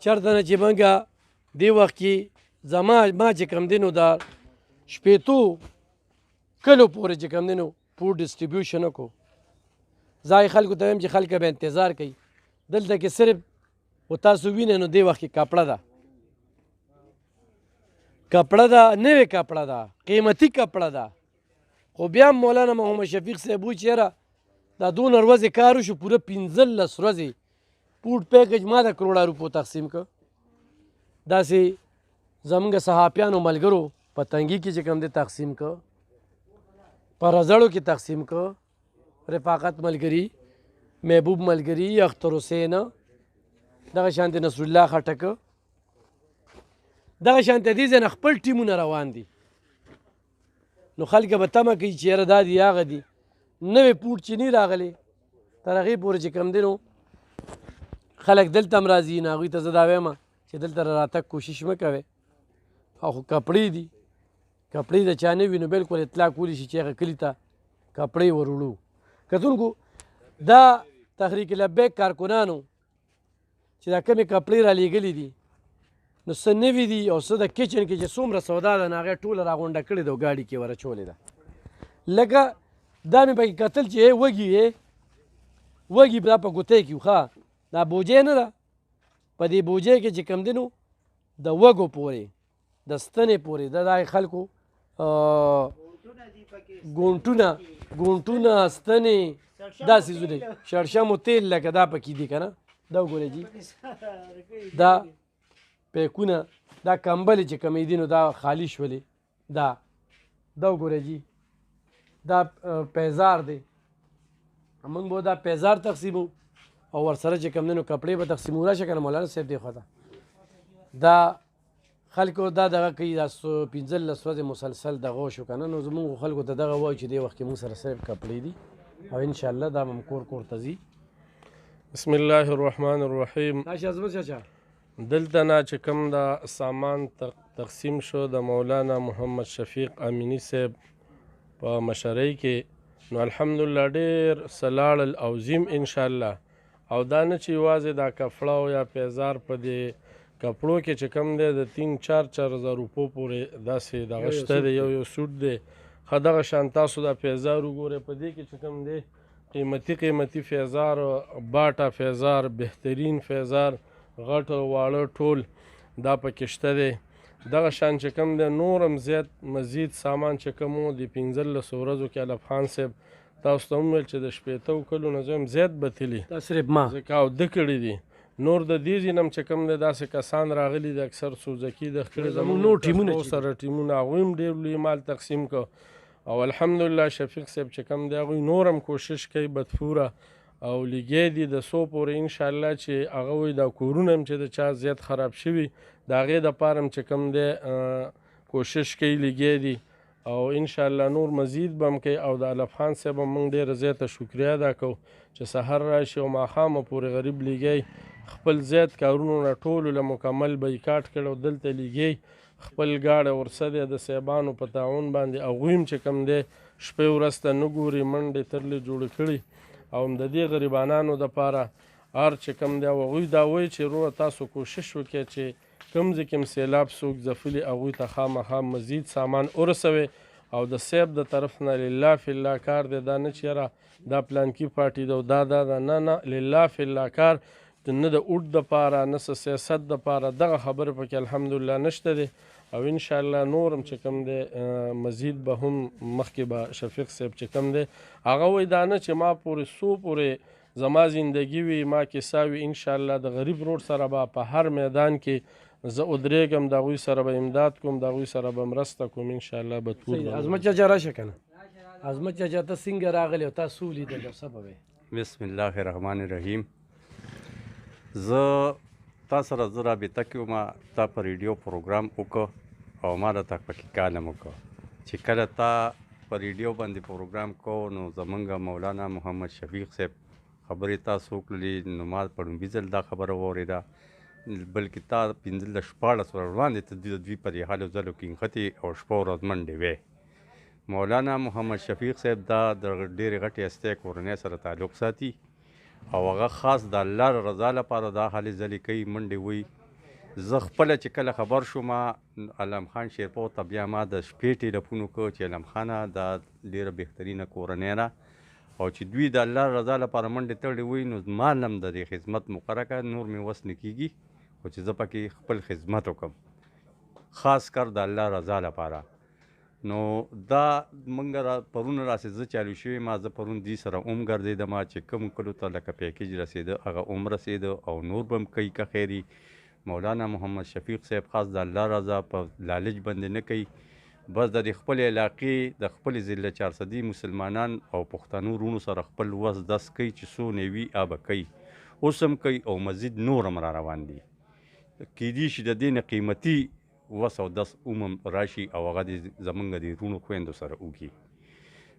چېرته نه چې موږ دې وخت کې ما چې کوم دی نو دا شپېتو کلو پورې چې کوم دی نو فوډ ډسټریبیوشن وکړو ځای خلکو ته وایم چې خلک به انتظار کوي دلته کې صرف و تاسو وینئ نو دې وخت کې کپړه ده نوې کپړه ده قیمتي کپړه ده خو بیا هم مولانا محمد شفیق صاحب وایي چې یاره دا 2 ورځې کار وشو پوره 15 ورځې فوډ پیکج ما د کروڑه روپو تقسیم کړ داسې زموږ صحافیانو ملګرو په تنګي کې چې کوم دی تقسیم کړ په رزړو کې تقسیم کړ رفاقت ملګري محبوب ملګري اختر حسین دغه شانتې نصر الله خټک دغه شانتې دې ځای نه خپل ټیمونه روان دي نو خلک به تمه کوي چې یاره دا دي هغه دي نوې پوټ چې نه راغلی تر هغې پورې چې کوم دی نو خلک دلته هم راځي نو هغوی ته زه دا وایم چې دلته راتګ کوشش مه کوئ او خو کپړې دي کپړې د چا نه وي نو بلکل اطلاع کولی شي چې هغه کلي ته کپړې ور وړو کتونکو دا تحریک لبیک کارکنانو چې دا کمې کپړې را لیږلي دي نو څه نوي دي او څه د کچن کې چې څومره سودا ده نو هغې ټوله راغونډه کړې ده او ګاډي کې ور اچولې ده لکه دا مې پکې کتل چې وږي دا په ګوتۍ کې ښه دا بوجۍ نه ده په دې بوجۍ کې چې کوم دی نو د وږو پورې د ستنې پورې د خلکو ګونټونه ستنې دا څیزونه شړشم و تیل لکه دا پکې دي که نه دا وګورئ جي دا پیکونه دا کمبلې چې کمې دي نو دا خالي شولې دا وګورئ جي دا پیزار دی موږ به دا پیزار تقسیمو او ورسره چې کوم دی نو کپړې به تقسیمو راشه که نه مولانا صاحب دی خوا ته دا خلکو دا دغه کوي دا 15 ورځې مسلسل دغه وشو که نه نو زمونږ خلکو ته دغه وایو چې دې وخت کې مونږ سره صرف کپړې دي او انشاءالله دا به م کور ته ځي بسم الله الرحمن الرحیم دلته نه چې کوم دا سامان تقسیم شو د مولانا محمد شفیق امینی صاحب په مشرۍ کې نو الحمدلله ډېر سلاړل او زیم انشاءالله او دا نه چې یوازې دا کپړه او یا پیزار په دې کپړو کې چې کوم دی د 3-4 روپو پورې داسې دغه شته دی یو سوټ دی ښه دغه شان تاسو دا پیزار وګورئ په دې کې چې کوم دی قیمتي فیزار باټا فیزار بهترین فیزار غټ واړه ټول دا پکې شته دی دغه شان چې کوم دی نور هم زیات مزید سامان چې کوم و د 15 ورځو کې علب خان صاحب تاسو ته وویل چې د 80 کلو نه زه هم زیات بتلي ځکه اواده کړي دي نور د دې ځای نه هم چې کوم دی داسې کسان راغلي دي اکثر سوزکي د کړي زموږ سره ټیمونه هغوی هم ډېر لوی مال تقسیم کړ او الحمدلله شفیق صاحب چې کوم دی هغوی نور هم کوشش کوي بدفوره او لګی دي د 100 پورې انشاءالله چې هغه وایي دا کورونه هم چې د چا زیات خراب شوي د هغې دپاره هم چې کوم دی کوشش کوي لګی دي او انشاءالله نور مزید به هم کوي او د علب خان صاحب هم موږ ډېره زیاته شکریه ادا کوو چې سحر راشي او ماښامه پورې غریب لګی خپل زیات کارونو نه ټولو له مکمل بایکاټ کړی او دلته لګی خپل ګاډی ورسه دی د صاحبانو په تعاون باندې هغوی هم چې کوم دی شپې ورځ ته نه ګوري منډې ترلې جوړې کړي او هم د دې غریبانانو دپاره هر چې کوم دی او هغوی دا وایي چې وروره تاسو کوشش وکړئ چې کوم ځای کې هم سیلاب څوک ځپلي هغوی ته خامخا مزید سامان ورسوئ او د صاحب د طرف نه لله فی الله کار دی دا نه چې یاره دا پلانکي پارټي ده او دا نه لله فی الله کار نه د اوټ دپاره نه څه سیاست دپاره دغه خبرې پکې الحمدلله نشته دی او انشاءالله نور هم چې کوم دی مزید به هم مخکې به شفیق صاحب چې کوم دی هغه وایي دا نه چې ما پورې څو پورې زما زندگی وي ما کیسه وي انشاءالله د غریب روډ سره به په هر میدان کې زه ودرېږم د هغوی سره به امداد کوم د هغوی سره به مرسته کوم انشاءالله به ټول صحیح. عظمت چاچا راشه که نه عظمت چاچا ته څنګه راغلی او تاسو ولیدل او څه به وی؟ بسم الله الرحمن الرحیم. زه تا سره زه رابطه کې وم، تا په ریډیو پروګرام وکړ او ما راته پکې کالم وکړ چې کله تا په ریډیو باندې پروګرام کو نو زمونږ مولانا محمد شفیق صاحب خبرې تاسو وکړلې نو ما په لومړي ځل دا خبره واورېده، بلکې تا 15-14 ورځې وړاندې ته د دوی په دې حالو ځلو کې نښتې او شپه ورځ منډې وې. مولانا محمد شفیق صاحب دا د ډېرې غټې هستۍ کورنۍ سره تعلق ساتي او هغه خاص د الله رضا لپاره دا هلې ځلې کوي، منډې وایي. زه خپله چې کله خبر شوم علم خان شیرپو ته بیا ما د شپې ټیلیفون وکړ چې علم خانه دا ډېره بهترینه کورنۍ ده او چې دوی د الله رضا لپاره منډې تړلې وي نو ما هم د دې خدمت مقرره کړه، نور مې وس نه کېږي خو چې زه پکې خپل خدمت وکړم خاص کر د الله رضا لپاره. نو دا موږ پرون راسې زه چالو شوی ما زه پرون دوی سره ګرځېدم چې کوم کلو ته لکه پیکیج رسېده هغه رسېده او نور به هم کوي که خیري. مولانا محمد شفیق صاحب خاص د الله رضا په لالچ باندې نه کوي، بس د خپل علاقې د خپل ضلع 400 مسلمانان او پښتنو رونو سره خپل وس دس کوي چې څونه وي هغه کوي، اوس هم کوي او مزید نور هم را روان دي. کیدای شي د دې نه قیمتي وس او دس راشي او هغه زمونږ د رونو خویندو سره وکړي.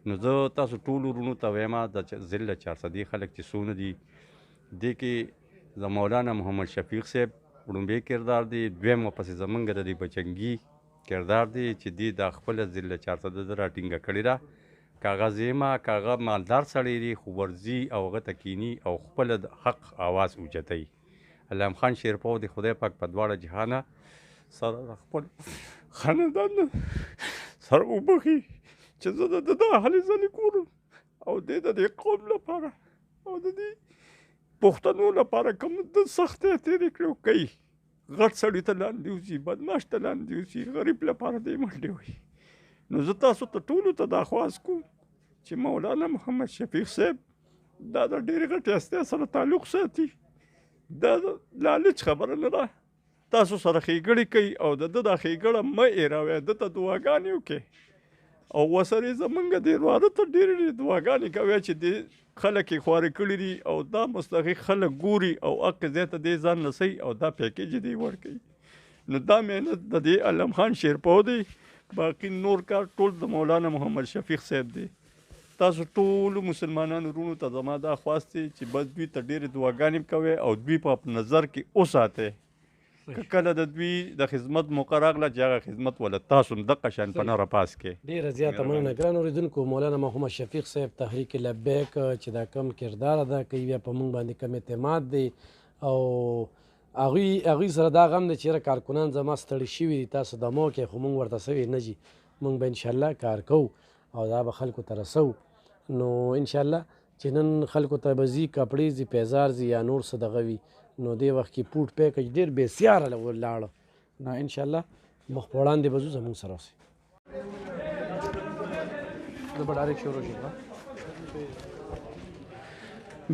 نو زه تاسو ټولو رونو ته وایم د ضلع 400 خلک چې څونه دي دې کې د مولانا محمد شفیق صاحب وړومبی کردار دی، دویم ورپسې زمونږ د دې بچنګي کردار دی چې دی د خپله ضلع 400 د راټینګه کړې ده. که هغه زیمه که هغه مالدار سړی دی خو ورځي او هغه ته کیني او خپله د حق آواز اوچتوي. علم خان شیرپو د خدای پاک په دواړه جهانه سره خپل خاندان سره وبخي چې زه د ده هلې ځلې ګورم او دی د دې قوم لپاره او د دې پښتنو لپاره کوم د سختۍ تېرې کړې کوي. غټ سړي ته لاندې وځي، بدماش ته لاندې وځي، غریب لپاره دی منډې وایي. نو زه تاسو ته ټولو ته دا خواست کوم چې مولانا محمد شفیق صاحب دا د ډېرې غټې هستۍ سره تعلق ساتي، دا د لالچ خبره نه ده، تاسو سره ښېګړې کوي او د ده دا ښېګړه مه هېروئ، ده ته دعاګانې وکړئ او ورسره یې زمونږ دې واده ته ډېرې دعاګانې کوئ چې دې خلک یې خوارې کړي دي او دا مستحق خلک ګوري او هغه ځای ته دې ځان رسوي او دا پیکیج یې دې ورکوي. نو دا محنت د دې علم خان شیرپو دی، باقي نور کار ټول د مولانا محمد شفیق صاحب دی. تاسو ټولو مسلمانانو وروڼو ته زما دا خواست دی چې بس دوی ته ډېرې دعاګانې کوئ او دوی په نظر کې وساتئ. که کله د دوی د خدمت موقع راغله چې هغه خدمت ولا تاسو هم دقه شان په نره پاس کې. ډېره زیاته مننه ګران اورېدونکو. مولانا محمد شفیق صاحب تحریک لبیک چې دا کم کردار ادا کوي بیا په موږ باندې کم اعتماد دی او هغوی سره دا غم دی چې یاره کارکنان زما ستړي شوي دي، تاسو دمو کې خو موږ ورته سوي نه ځي، موږ به انشاءالله کار کوو او دا به خلکو ته رسوو. نو انشاءالله چې نن خلکو ته به ځي کپړې ځي پیزار ځي یا نور څه دغه وي نو دې وخت کې پوټ پیکج ډېر بېسیاره ولاړه نو انشاءالله مخ په وړاندې به ځو زموږ سره اوسئ.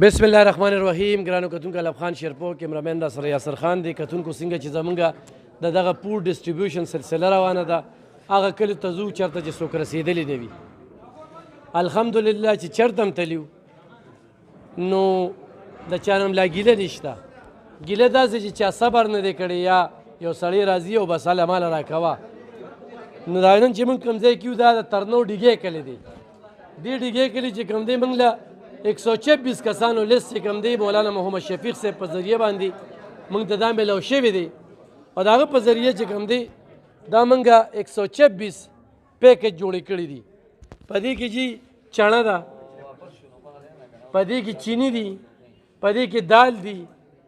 بسم الله الرحمن الرحیم. ګرانو کتونکو علم خان شیرپو کیمرامین را سره یاسر خان دی. کتونکو څنګه چې زمونږ د دغه پوډ ډسټریبیوشن سلسله روانه ده هغه کلیو ته ځو چېرته چې څوک رسېدلي نه وي. الحمدلله چې چېرته هم تلي نو د چا نه ملا ګیله نشته. ګیله داسې چې چا صبر نه دی کړی یا یو سړی راځي او بس هله ماله راکوه. نو دا نن چې موږ کوم ځای کې یو دا د ترنو ډیګی کلی دی. دې ډیګی کلي چې کوم دی موږ له 126 کسانو لیست چې کوم دی مولانا محمد شفیق صاحب په ذریعه باندې موږ ته دا میلاو شوی دی او د هغه په ذریعه چې کوم دی دا موږ 126 پیکج جوړې کړي دي. په دې کې جي چڼه ده، په دې کې چینی دي، په دې کې دال دي،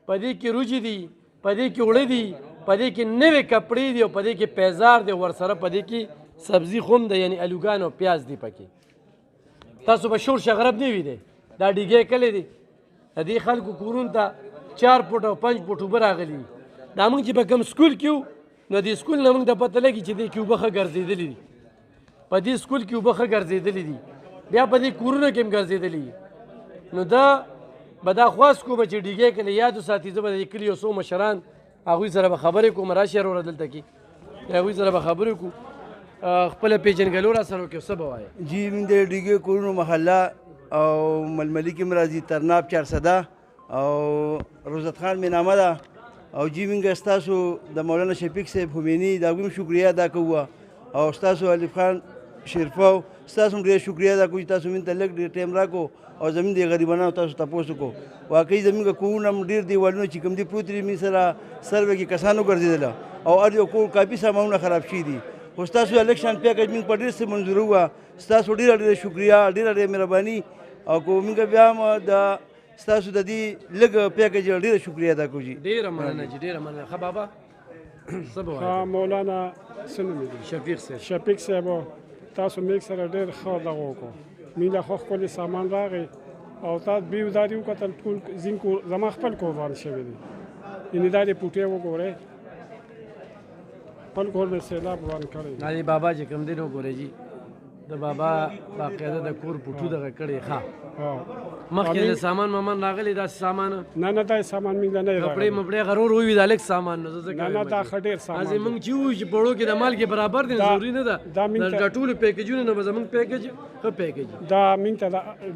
په دې کې روجي دي، په دې کې اوړه دي، په دې کې نوې کپړې دي او په دې کې پیزار دی ورسره په دې کې سبزي خوم ده یعنی الوګان او پیاز دي پکې. تاسو به شور شغرب نه وي دی دا ډیګی کلی دی. د دې خلکو کورونو ته 4 فوټ او 5 فوټ اوبه راغلي دي. دا موږ چې په کوم سکول کې وو نو دې سکول نه موږ ته پته لګي چې دې کې اوبه ښه ګرځېدلي دي. په دې سکول کې اوبه ښه ګرځېدلي دي، بیا په دې کورونو کې هم ګرځېدلي دي. نو دا به دا خواست کوم چې ډیګی کلی یاد وساتي. زه به د کلي یو څو مشران هغوی سره به خبرې کوم راشي وروره دلته کې هغوی سره به خبرې کوو خپله پیژنګلو را سره وکړو څه به وایې جی موږ د ډیګې کورونو محله او ململي کې م راځي ترناب 400 او روزت خان مې نامه ده او جی موږ ستاسو د مولانا شفیق صاحب خمیني د هغوی هم شکریه ادا کوو او ستاسو الف خان شیرفو ستاسو هم ډېر شکریه ادا کوو چې تاسو موږ ته لږ ډېر ټایم راکړو او زموږ د غریبانو تاسو تپوس وکړو واقعي زموږ کورونه هم ډېر دیوالونه چې کوم دي پروت دي موږ سره سروې کې کسان وګرځېدله او هر یو کور کافي سامانونه خراب شوي دي خو ستاسو الیکشن پیکج موږ په ډېر څه منظوره وه ستاسو ډېره ډېره شکریه ډېره ډېره مهرباني او که موږ بیا هم د ستاسو د دې لږ پیکج ډېره شکریه ادا کوو جي ډېره مننه جي ډېره مننه ښه بابا څه به وایې مولانا څه نومېږي شفیق صاحب شفیق صاحب تاسو موږ سره ډېر ښه دغه وکړو موږ له ښه ښکلي سامان راغی او تاسو بېوداري وکتل ټول ځین کور زما خپل کور وران شوی دی یعنې دا دې پوټې وګورئ خپل کور مې سیلاب وران کړی دا دې بابا چې کوم دی نو ګورئ جي د بابا باقاعده د کور پوټو دغه کړی ښه مخکې د سامان مامان راغلی داسې سامان نه دا سامان موږ نه کپړې مپړې غرور ووي دا لږ سامان نو زه ځکه نه دا ښه ډېر سامان دی موږ چې ووایو چې بړو کې د مالګې برابر دی ضروري نه ده د ټولو پیکجونو نه به زموږ پیکج ښه پیکج دا موږ ته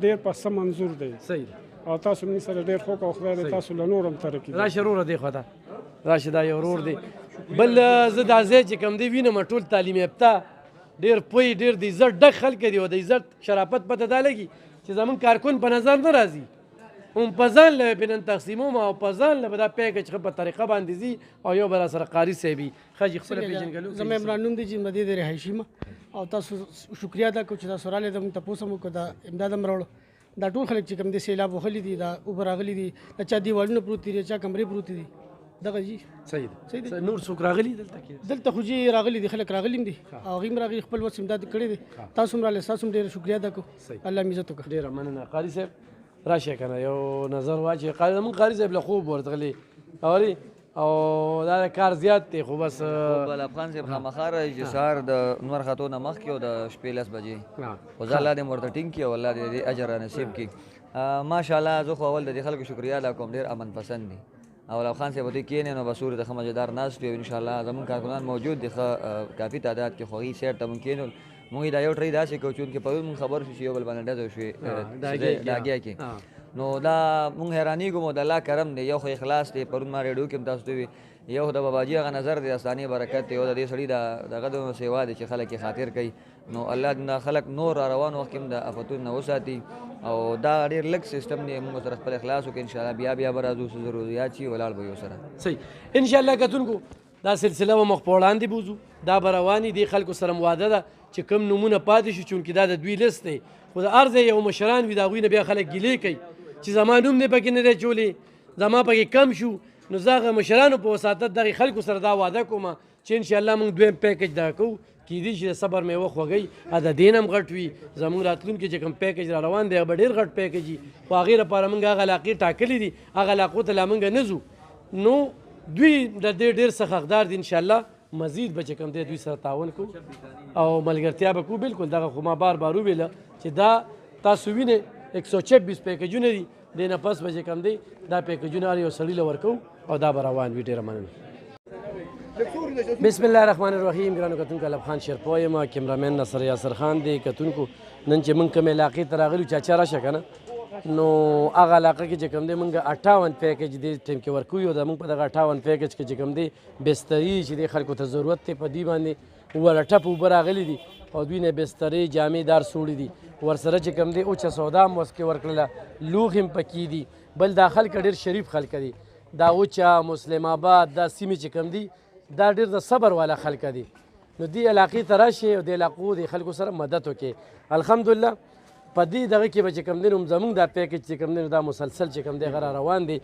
ډېر په څه منظور دی صحیح او تاسو موږ سره ډېر ښه کوو خدای دې تاسو له نور هم ترقي راشه وروره دې خوا ته راشه دا یو ورور دی بل زه دا ځای چې کوم دی وینم ټول تعلیم یافته ډېر پوی ډېر د عزت ډک خلک دي او د عزت شرافت پته دا لګي چې زمونږ کارکون په نظر نه راځي هم په ځان له به نن تقسیموم او په ځان له به دا پیکج ښه په طریقه باندې ځي او یو به راسره قاري صاحب وي ښه جي خپله پېژنګلو زما عمران نوم دی چې مدې د رهایشي یم او تاسو شکریا ادا کوم چې تاسو راغلئ زموږ تپوس هم وکړو دا امداد هم راوړو دا ټول خلک چې کوم دي سیلاب وهلي دي دا اوبه راغلي دي د چا دیوالونه پروت دي چا کمرې پروتې دي دغه جي صحیح ده نور څوک راغلي دلته کې دلته خو جي راغلي دي خلک راغلي دي او هغوی هم راغلي خپل وس امداد کړی دی تاسو هم راغلئ ستاسو هم ډېره شکریا ادا کوو الله مې عزت وکړه ډېره مننه قاري صاحب راشه که نه یو نظر واچوي زموږ قاري صاحب له خوب ورتغلي اورې او دا کار زیات دی خو بس بل افغان صاحب خامخا راځي چې سهار د نور خاتو نه مخکې او د شپې 10 بجې خو زه الله دې ورته ټینګ کړي او الله دې اجر نصیب کړي ماشاءالله زه خو اول د دې خلکو شکریا ادا کوم ډېر امن پسند دي او افغان صاحب ته کېنې نو بسور د خمجدار ناست یو ان شاء الله زمون کارکنان موجود دي کافي تعداد کې خوږی سیر ته ممکن موږ دا یو ټری داسې کوو چې په موږ خبر شو یو بل باندې ډزو شوې داګیا کې نو دا موږ حیرانی کوم د الله کرم دی یو خو اخلاص دی پرون ما ریډیو کې تاسو ته یو د باباجي هغه نظر دی اسانی برکت دی او د دې سړي دغه د سیوا دی چې خلک یې خاطر کوي نو الله د خلک نور روان وخت کې د افتون نه وساتي او دا ډېر لږ سیستم دی موږ سره خپل اخلاص وکړو ان شاء الله بیا به راځو څه ضرورت شي ولاړ به یو سره صحیح ان شاء الله کتونکو دا سلسله به مخ په وړاندې بوځو دا به روانې دي خلکو سره واده ده چې کوم نومونه پاتې شو چونکې دا د دوی لیست دی خو د هر ځای یو مشران وي د هغوی نه بیا خلک ګیلې کوي چې زما نوم دی پکې نه دی چولې زما پکې کم شو نو زه هغه مشرانو په وساطت دغې خلکو سره دا واده کوم چې انشاءالله موږ دویم پیکج دغه کوو کیدای شي د صبر میوه خوږی د دین هم غټ وي زموږ راتلونکي چې کوم پیکج را روان دی هغه به ډېر غټ پیکج وي خو هغې لپاره موږ هغه علاقې ټاکلي دي هغه علاقو ته لا موږ نه ځو نو دوی د دې ډېر څه حقدار دي انشاءالله مزید به چې کوم دی دوی سره تعاون کوو او ملګرتیا به کوو بالکل دغه خو ما بار بار وویله چې دا تاسو وینئ 126 پیکجونه دي دې نه پس به چې کوم دی دا پیکجونه هر یو سړي له ورکوو او دا به روان وي ډېره مننه بسم الله الرحمن الرحیم ګرانو کتونکو الف خان شیرپوی یم کیمرامین نصر یاسر خان دی کتونکو نن چې موږ کومې علاقې ته راغلي چاچا راشه که نه نو هغه علاقه کې چې کوم دی موږ 58 پیکج دې ټیم کې ورکوو او زموږ په دغه 58 پیکج کې چې کوم دی بستري چې دې خلکو ته ضرورت دی په دې باندې وله ټپ اوبه راغلي دي او دوی نه بسترې جامې دار سوړي دي ورسره چې کوم دی اوچه سودا هم وس کې ورکړله لوښ هم پکې دي بل دا خلک ډېر شریف خلک دي دا اوچه مسلم آباد دا سیمې چې کوم دي دا ډېر د صبر والا خلک دي نو دې علاقې ته راشئ او دې علاقو د خلکو سره مدد وکړئ الحمدلله په دې دغه کې به چې کوم دی نو زموږ دا پیکج چې کوم دی نو دا مسلسل چې کوم دی هغه روان دی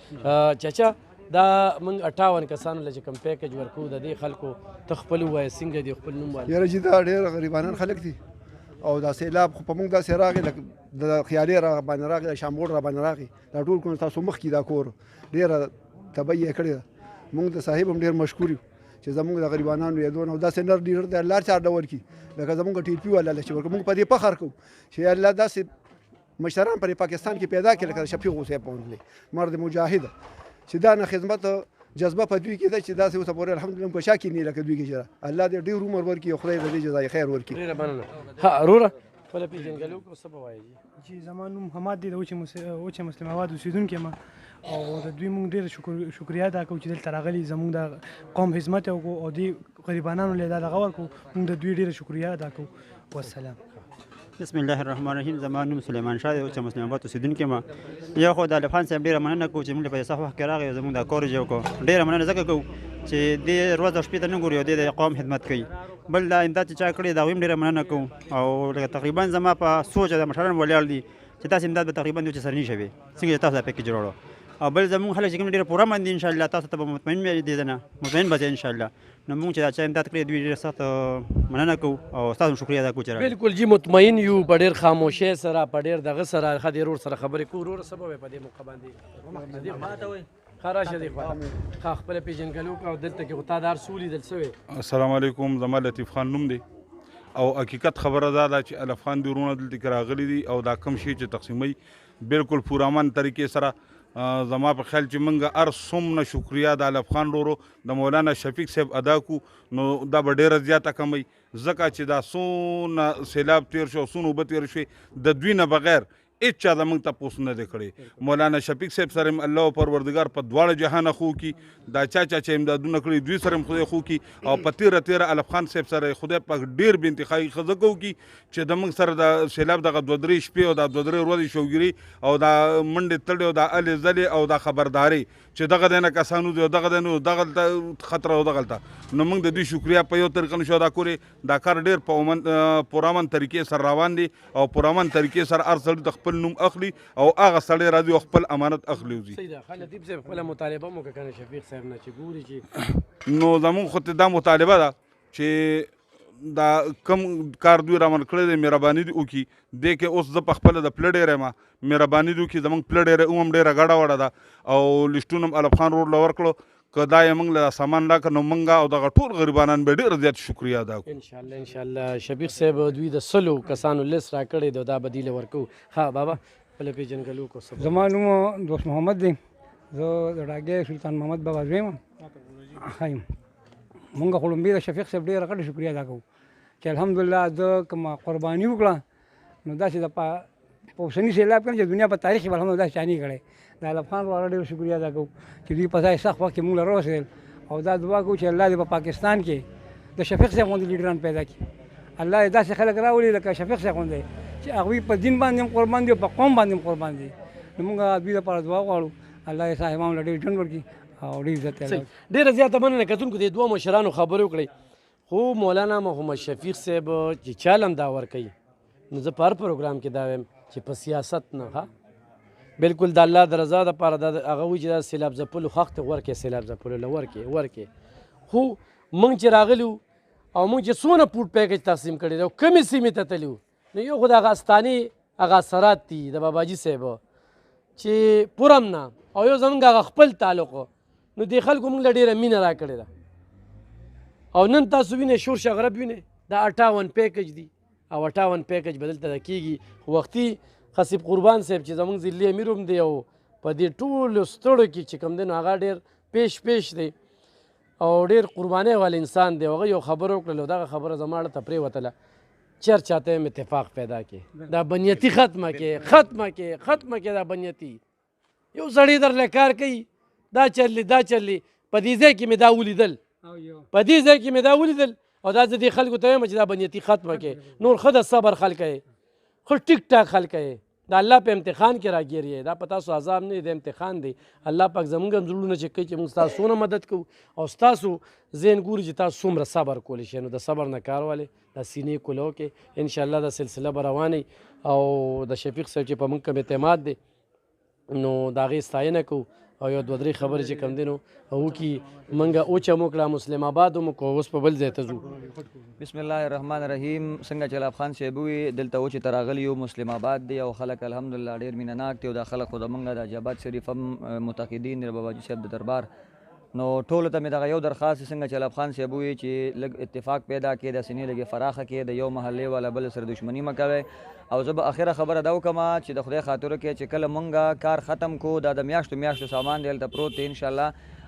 چچا دا موږ 58 کسانو له چې کوم پیکج ورکوو د دې خلکو ته خپل ووایه څنګه دي خپل نوم وایه یاره چې دا ډېر غریبانان خلک دي او دا سیلاب خو په موږ داسې راغی لکه د خیالي را باندې راغی د شامبوړ را باندې راغی دا ټول کور تاسو مخکې دا کور ډېره تبعي یې کړې ده موږ د صاحب هم ډېر مشکور یو چې زموږ د غریبانانو یادونه او داسې نر ډېر د الله چار ډول کړي لکه زموږ ټیپي والا چې ورکړو موږ په دې فخر کوو چې الله داسې مشران پر پاکستان کې پیدا کړي لکه شفیق حسین پونډلی مرد مجاهد چې دا نه خدمت جذبه په دوی کې ده چې داسې اوسه پورې الحمدلله په شا کې نه لکه دوی کې چې الله دې ډېر عمر ورکړي او خدای دې جزای خیر ورکړي. ډېره مننه. ها وروره خپله پېژندګلوي وکړو څه به وایې چې زما نوم حماد دی د وچه مسلم آباد اوسېدونکی یم او د دوی مونږ ډېره شکریا ادا کوو چې دلته راغلي زموږ د قوم خدمت یې وکړو او دې غریبانانو له دا دغه ورکړو مونږ د دوی ډېره شکریا ادا کوو. والسلام. بسم الله الرحمن الرحیم. زما نوم سلیمان شاه دی او چې مسلم آباد اوسېدونکی یم. یو خو د الف خان صاحب ډېره مننه کوو چې موږ له په صح وخت کې راغی او زموږ دا کور جوړ کړو. ډېره مننه ځکه کوو چې دې ورځ او شپې ته نه ګوري او دې د قوم خدمت کوي. بل دا امداد چې چا کړی د هغوی هم ډېره مننه کوو او لکه تقریبا زما په سوچ د مشران ولاړ دي چې داسې امداد به تقریبا دوی چې سر نشي وي څنګه چې تاسو دا پیکیج جوړو او بل زموږ خلک چې کوم ډېره پوره من دي انشاءالله تاسو ته به مطمئن دي نه مطمئن به انشاءالله. نو موږ چې دا چا امداد کړی دوی ډېره سخت مننه کوو او ستاسو شکریه ادا کوو چې راغلي. بالکل جی مطمئن یو په ډېر خاموشۍ سره په ډېر دغه سره ښه د ورور سره خبرې کوو. وروره څه به وایې په دې موقع باندې ښه راشه دې خوا ښه خپله پېژندګلوي وکړه او دلته کې خو تا د هر څه ولیدل څه وې؟ السلام علیکم. زما لطیف خان نوم دی او حقیقت خبره دا ده چې الف خان دی ورونه دلته کې راغلي دي او دا کم شی چې تقسیموي بالکل پورامن طریقې سره زما په خیال چې موږ هر څومره شکریا د الف خان ورو د مولانا شفیق صاحب ادا کو نو دا به ډېره زیاته کموي ځکه چې دا څونه سیلاب تیر شو څونه اوبه تیر شوې د دوی نه بغیر هیڅ چا زموږ تپوس نه دی کړی. مولانا شفیق صاحب سره هم الله پروردګار په دواړه جهانه خو کی دا چا چې امدادونه کړي دوی سره هم خدای خو کی او په تیره الف خان صاحب سره خدای پاک ډېر بې انتخابي ښځه کوو کی چې د موږ سره د سیلاب دغه دوه درې شپې او دا دوه درې ورځې شوګیري او دا منډې تړې او دا الې زلې او دا خبرداري چې دغه دی نه کسانو دی او دغه دی نو دغلته خطره او دغلته نو موږ د دوی شکریا په یو طریقه نشو ادا کړی. دا کار ډېر په پرامن طریقې سره روان دي او پرامن طریقې سره هر سړی د خپل نوم اخلي او هغه سړی راځي او خپل امانت اخلي وځي. صحیح ده. ښه لطیف صاحب خپله مطالبه مو وکړه کنه شفیق صاحب نه چې ګوري چې نو زموږ خو ته دا مطالبه ده چې دا کم کار دوی رامن کړی دی مهرباني دې وکړي دې کې اوس زه په خپله د پله ډېری یم مهرباني دې وکړي زموږ پله ډېری هم ډېره ګډه وړه ده او لیسټونه هم الف خان رور له ورکړو که دا یې موږ له سامان راکړه نو موږ او دغه ټول غریبانان به ډېر زیات شکریا ادا کړو. انشاءالله انشاءالله شفیق صاحب دوی د سلو کسانو لیست را کړی دی دا به دوی له ورکوو. ها بابا خپله پېژندګلوي وکړو. زما نوم دوست محمد دی. زه د ډاګۍ سلطان محمد بابا زوی یم. ښه یم. مونږ خو لومبي د شفیق صاحب ډېره غټه شکریا ادا کوو چې الحمدلله ده کومه قرباني وکړه نو داسې د په اوسني سیلاب کې چې دنیا په تاریخ کې به الحمدلله داسې چا نه کړی. د الف خان وراره ډېره شکریا ادا کوو چې دوی په ځای سخت وخت کې مونږ له راورسېدل او دا دعا کوو چې الله دې په پاکستان کې د شفیق صاحب غوندې لیډران پیدا کړي. الله دې داسې خلک راولي لکه شفیق صاحب غوندې چې هغوی په دین باندې هم قربان دي او په قوم باندې هم قربان دي. نو مونږ دوی لپاره دعا غواړو الله یې صاحبانو له ډېر ژوند ورکړي او ډېر عزت یې. ډېره زیاته مننه کتونکو د دوه مشرانو خبرې وکړئ خو مولانا محمد شفیق صاحب چې چال هم دا ورکوي نو زه په هر پروګرام کې دا وایم چې په سیاست نه ها بالکل د الله د رضا دپاره دا هغه وایي چې دا سیلاب ځپلو حق ته ورکړې سیلاب ځپلو له ورکړې خو موږ چې راغلي وو او موږ چې څونه پوټ پیکج تقسیم کړی دی او کمې سیمې ته تللي وو نو یو خو د هغه استانې هغه اثرات دي د باباجي صاحب چې پورم نه او یو زموږ هغه خپل تعلق نو دې خلکو موږ له ډېره مینه را کړې ده او نن تاسو وینئ شور شغرب وینئ دا 58 پیکج دي او 58 پیکج به دلته کېږي خو وختي خصیب قربان صاحب چې زموږ ضلعي امیر هم دی او په دې ټولو ستړو کې چې کوم دی نو هغه ډېر پیش دی او ډېر قربانۍ والا انسان دی. هغه یو خبره وکړله او دغه خبره زما اړه ته پرېوتله چاته هم اتفاق پیدا کړي دا بنیتي ختمه کړي دا بنیتي. یو سړی درله کار کوي دا چلي په دې ځای کې مې دا ولیدل او دا زه دې خلکو ته وایم چې دا بنیتي ختمه کړي. نور ښه د صبر خلک یې ښه ټیک ټاک خلک یې د الله په امتحان کې راګیر یې دا په تاسو عذاب نه دی د امتحان دی. الله پاک زموږ هم زړونه چې کوي چې موږ ستاسو څومره مدد کوو او ستاسو ذهن ګوري چې تاسو څومره صبر کولی شئ نو د صبر نه کار والې د سینې کولو کې انشاءالله دا سلسله به روانه او د شفیق صاحب چې په موږ کوم اعتماد دی نو د هغې ستاینه کوو او یو دوه درې خبرې چې کوم دی نو وکړي موږ اوچه مو کړه مسلم آباد مو کو اوس په بل ځای ته ځو. بسم الله الرحمن الرحیم. څنګه چې الف خان صاحب ووي دلته اوچې ته راغلي یو مسلم آباد دی او خلک الحمدلله ډېر مینه ناک دي او دا خلک خو د موږ د جاباد شریف هم متقدین دي د باباجي صاحب د دربار نو ټولو ته مې دغه یو درخواست څنګه چې الف خان صاحب ووي چې لږ اتفاق پیدا کړي د سینې لږې فراخه کړي د یو محلې والا بل سره دښمني مه کوئ او زه به اخره خبره دا وکړم چې د خدای خاطره کې چې کله مونږ کار ختم کو دا د میاشتو سامان دی هلته پروت دی انشاءالله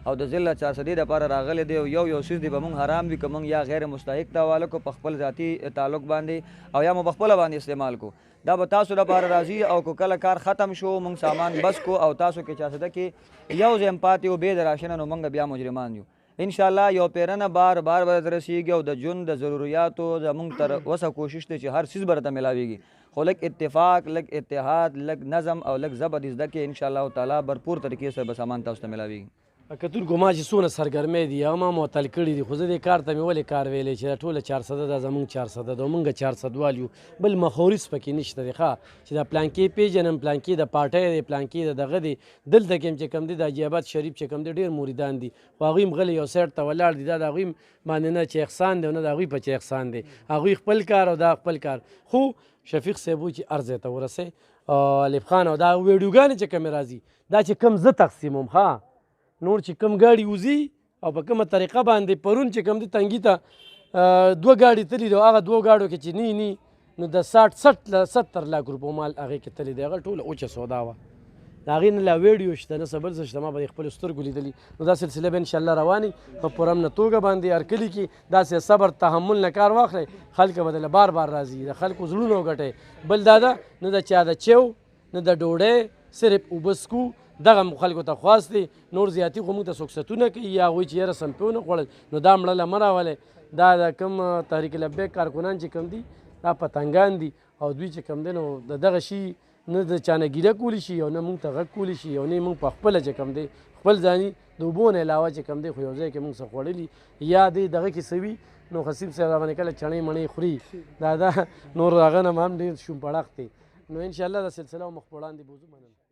او د ضلع 400 دپاره راغلی دی او یو څیز دی به موږ حرام وي که موږ یا غیر مستحق ته حواله کړو په خپل ذاتي تعلق باندې او یا مو په خپله باندې استعمال کو دا به تاسو لپاره راځي او که کله کار ختم شو موږ سامان بس کو او تاسو کې 400 کې یو ځای پاتې و بې د راشنه نو موږ بیا مجرمان یو انشاءالله یو پیرنه بار بار به رسیږي او د ژوند د ضروریاتو زموږ تر وسه کوشش دی چې هر څیز به راته میلاویږي خو لږ اتفاق لږ اتحاد لږ نظم او لږ ضبط زده کې انشاءالله تعالی برپور طریقې سره به سامان تاسو ته میلاویږي کتونکو ما چې څونه سرګرمۍ دي او ما معطل کړي دي خو زه دې کار ته مې ولې کار ویلی چې دا ټوله 400 دا زمونږ 400 ده موږ 400 وال یو بل مخورس پکې نشته دی ښه چې دا پلانکې پیژنم پلانکې د پارټۍ دی پلانکې د دغه دی دلته کې هم چې کوم دی د حاجیاباد شریف چې کوم دی ډېر مریدان دي خو هغوی هم غلی یو سایډ ته ولاړ دي دا د هغوی باندې نه چې احسان دی او نه د هغوی په چې احسان دی هغوی خپل کار او دا خپل کار خو شفیق صاحب وایي چې ارزی ته ورسئ الف خان او دا ویډیوګانې چې کومې راځي دا چې کوم زه تقسیموم ښه نور چې کوم ګاډي وځي او په کومه طریقه باندې پرون چې کوم دي تنګي ته 2 ګاډي تللي دي او هغه 2 ګاډو کې چې نی نو د 60-70 لاک روپو مال هغې کې تللی دی هغه ټوله اوچه سودا وه د هغې نه لا ویډیو شته نه څه بل څه شته ما به د خپلو سترګو لیدلي نو دا سلسله به انشاءالله رواني په پوره امنه توګه باندې هر کلي کې داسې صبر تحمل نه کار واخلئ خلک به دله بار بار راځي د خلکو زړونه وګټئ بل دا ده نه د چا د چیو نه د ډوډۍ صرف اوبه څکو دغه خلکو ته خواست دی نور زیاتي خو موږ ته څوک ستونه کوي یا هغوی چې یاره سمپې ونه خوړل نو دا مړه له مه راولئ دا د کوم تحریک لبیک کارکنان چې کوم دي دا پتنګان دي او دوی چې کوم دی نو د دغه شي نه د چا نه ګیله کولی شي او نه موږ ته غږ کولی شي او نه موږ په خپله چې کوم دی خپل ځاني د اوبو نه علاوه چې کوم دی خو یو ځای کې موږ څه خوړلي یا دی دغه کې څه وي نو خصیب صاحب راباندې کله چڼې مڼې خوري دا نور هغه نه هم ډېر شوم پړاق دی نو انشاءالله دا سلسله مخ په وړاندې بوځو مننه